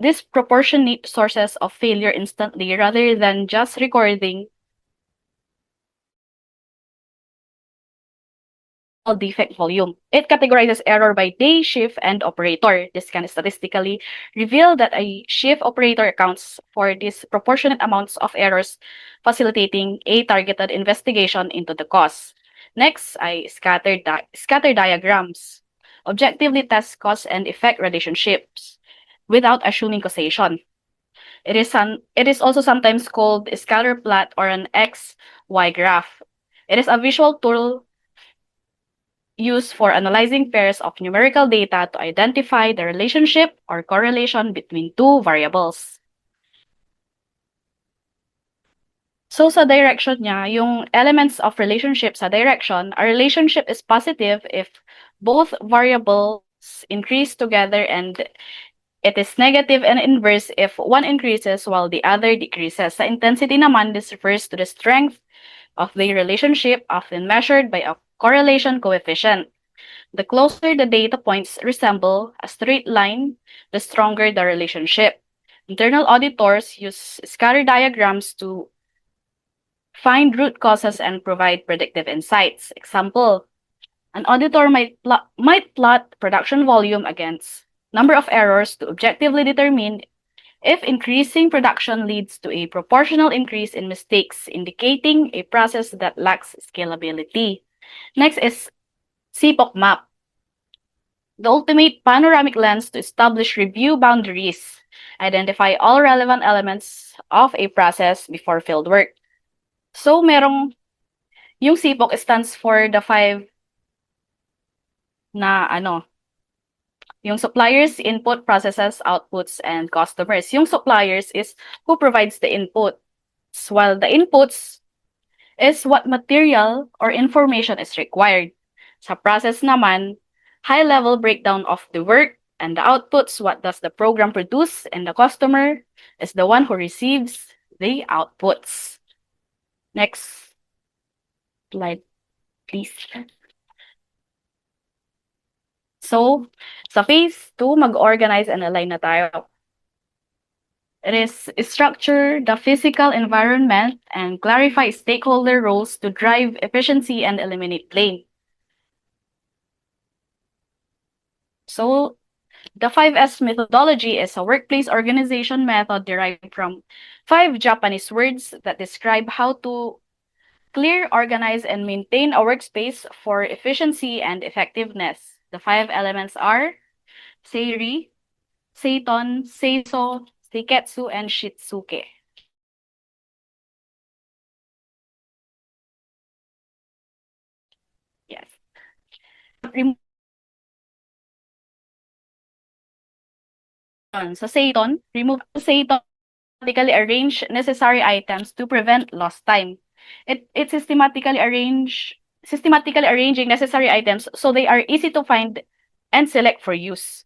disproportionate sources of failure instantly rather than just recording all defect volume. It categorizes error by day, shift, and operator. This can statistically reveal that a shift operator accounts for disproportionate amounts of errors, facilitating a targeted investigation into the cause. Next ay scatter diagrams. Objectively test cause and effect relationships without assuming causation. It is also sometimes called a scatter plot or an XY graph. It is a visual tool used for analyzing pairs of numerical data to identify the relationship or correlation between two variables. So sa direction niya, yung elements of relationship sa direction, a relationship is positive if both variables increase together, and it is negative and inverse if one increases while the other decreases. Sa intensity naman, this refers to the strength of the relationship, often measured by a correlation coefficient. The closer the data points resemble a straight line, the stronger the relationship. Internal auditors use scatter diagrams to find root causes and provide predictive insights. Example, an auditor might plot production volume against number of errors to objectively determine if increasing production leads to a proportional increase in mistakes, indicating a process that lacks scalability. Next is CPOC map, the ultimate panoramic lens to establish review boundaries, identify all relevant elements of a process before field work. So yung CPOC stands for the five na yung suppliers, input, processes, outputs, and customers. Yung suppliers is who provides the input, while the inputs is what material or information is required. Sa process naman, high-level breakdown of the work, and the outputs, what does the program produce, and the customer is the one who receives the outputs. Next slide, please. So, sa phase 2, mag-organize and align na tayo. It is structure the physical environment and clarify stakeholder roles to drive efficiency and eliminate blame. So, the 5S methodology is a workplace organization method derived from 5 Japanese words that describe how to clear, organize, and maintain a workspace for efficiency and effectiveness. The 5 elements are Seiri, Seiton, Seiso, Seiketsu, and Shitsuke. Yes. Sa Seiton, remove Seiton systematically arrange necessary items to prevent lost time. It systematically arranging necessary items so they are easy to find and select for use.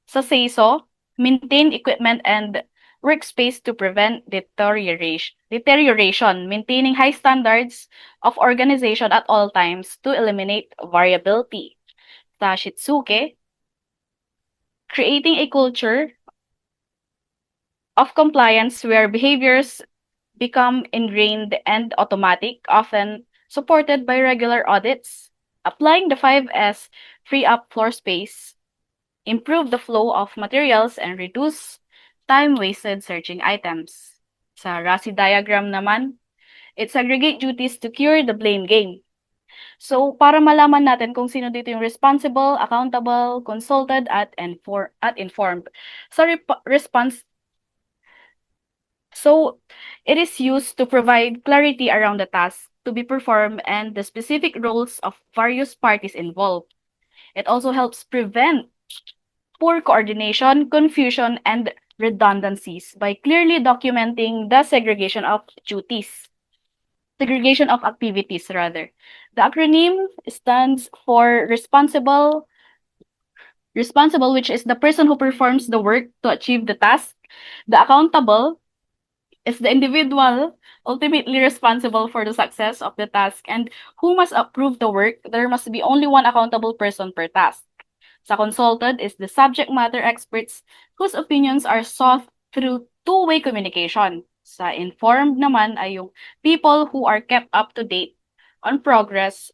Sa SEISO, maintain equipment and workspace to prevent deterioration, maintaining high standards of organization at all times to eliminate variability. Sa Shitsuke, creating a culture of compliance where behaviors become ingrained and automatic, often supported by regular audits. Applying the 5S, free up floor space, improve the flow of materials, and reduce time wasted searching items. Sa RASI diagram naman, it segregate duties to cure the blame game. So, para malaman natin kung sino dito yung responsible, accountable, consulted, at informed. Sa response, so it is used to provide clarity around the task to be performed and the specific roles of various parties involved. It also helps prevent poor coordination, confusion, and redundancies by clearly documenting the segregation of activities rather. The acronym stands for responsible, which is the person who performs the work to achieve the task. The accountable is the individual ultimately responsible for the success of the task and who must approve the work. There must be only one accountable person per task. Sa consulted is the subject matter experts whose opinions are sought through two-way communication. Sa informed naman ay yung people who are kept up to date on progress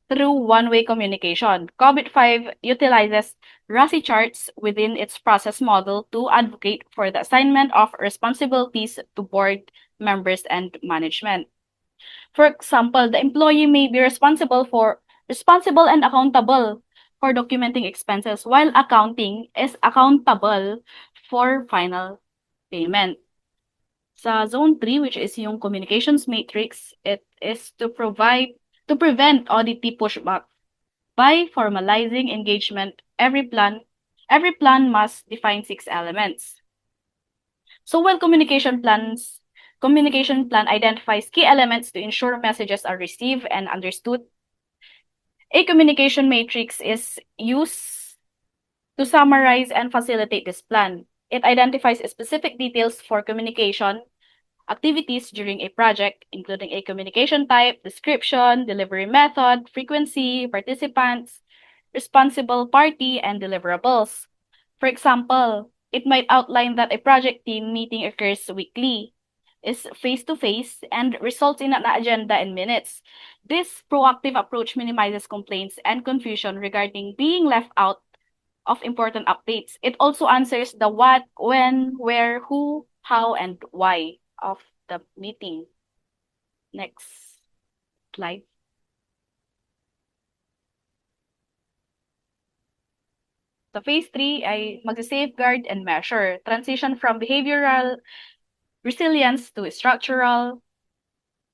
through one-way communication. COVID-5 utilizes RASI charts within its process model to advocate for the assignment of responsibilities to board members and management. For example, the employee may be responsible and accountable for documenting expenses, while accounting is accountable for final payment. Sa Zone 3, which is yung communications matrix, it is to prevent auditee pushback by formalizing engagement. Every plan must define 6 elements. So while communication plan identifies key elements to ensure messages are received and understood, a communication matrix is used to summarize and facilitate this plan. It identifies specific details for communication activities during a project, including a communication type, description, delivery method, frequency, participants, responsible party, and deliverables. For example, it might outline that a project team meeting occurs weekly, is face-to-face, and results in an agenda in minutes. This proactive approach minimizes complaints and confusion regarding being left out of important updates. It also answers the what, when, where, who, how, and why of the meeting. Next slide. Sa phase 3 ay mag-safeguard and measure. Transition from behavioral resilience to structural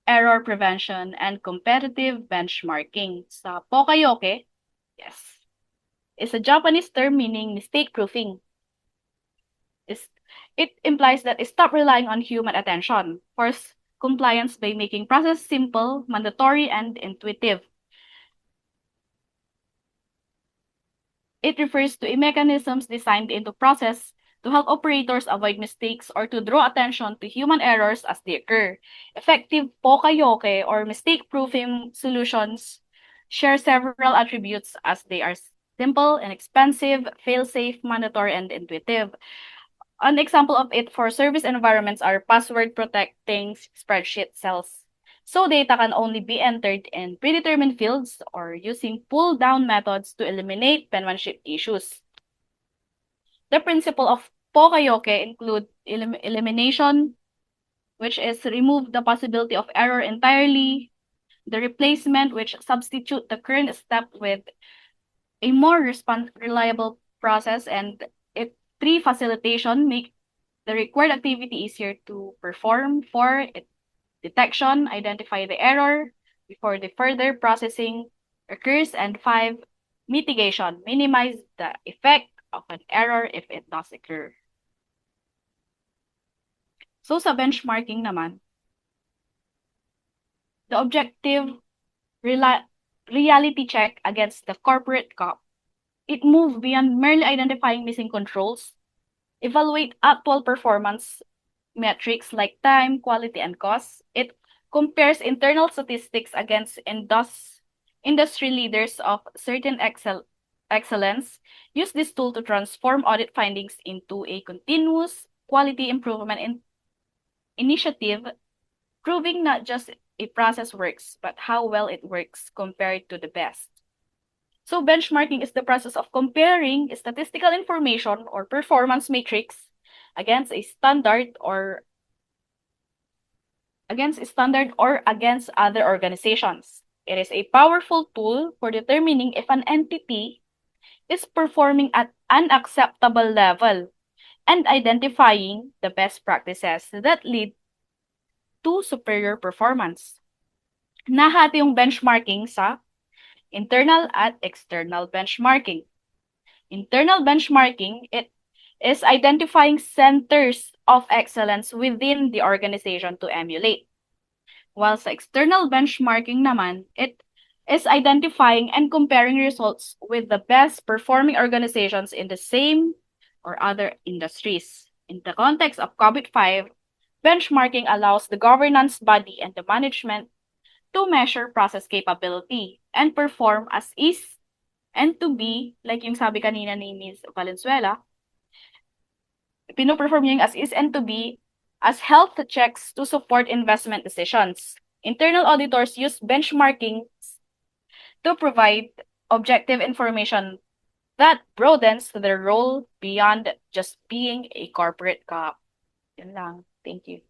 error prevention and competitive benchmarking. Sa Pokayoke, yes, is a Japanese term meaning mistake proofing. It implies that stop relying on human attention. Force compliance by making process simple, mandatory, and intuitive. It refers to mechanisms designed into process to help operators avoid mistakes or to draw attention to human errors as they occur. Effective Pokayoke or mistake-proofing solutions share several attributes as they are simple, inexpensive, fail-safe, mandatory, and intuitive. An example of it for service environments are password protecting spreadsheet cells. So data can only be entered in predetermined fields or using pull-down methods to eliminate penmanship issues. The principle of Pokayoke include elimination, which is remove the possibility of error entirely, the replacement, which substitute the current step with a more reliable process, and three, facilitation, make the required activity easier to perform. 4, detection, identify the error before the further processing occurs. And 5, mitigation, minimize the effect of an error if it does occur. So sa benchmarking naman, the objective reality check against the corporate cop. It moved beyond merely identifying missing controls, evaluate actual performance metrics like time, quality, and cost. It compares internal statistics against industry leaders of certain excellence. Use this tool to transform audit findings into a continuous quality improvement initiative, proving not just a process works, but how well it works compared to the best. So benchmarking is the process of comparing statistical information or performance matrix against a standard or against other organizations. It is a powerful tool for determining if an entity is performing at an acceptable level and identifying the best practices that lead to superior performance. Nahati yung benchmarking sa internal at external benchmarking. Internal benchmarking, it is identifying centers of excellence within the organization to emulate. While sa external benchmarking naman, it is identifying and comparing results with the best performing organizations in the same or other industries. In the context of COVID-5, benchmarking allows the governance body and the management to measure process capability and perform as is and to be, like yung sabi kanina ni Ms. Valenzuela, pinoperform niya yung as is and to be as health checks to support investment decisions. Internal auditors use benchmarking to provide objective information that broadens their role beyond just being a corporate cop. Yun lang. Thank you.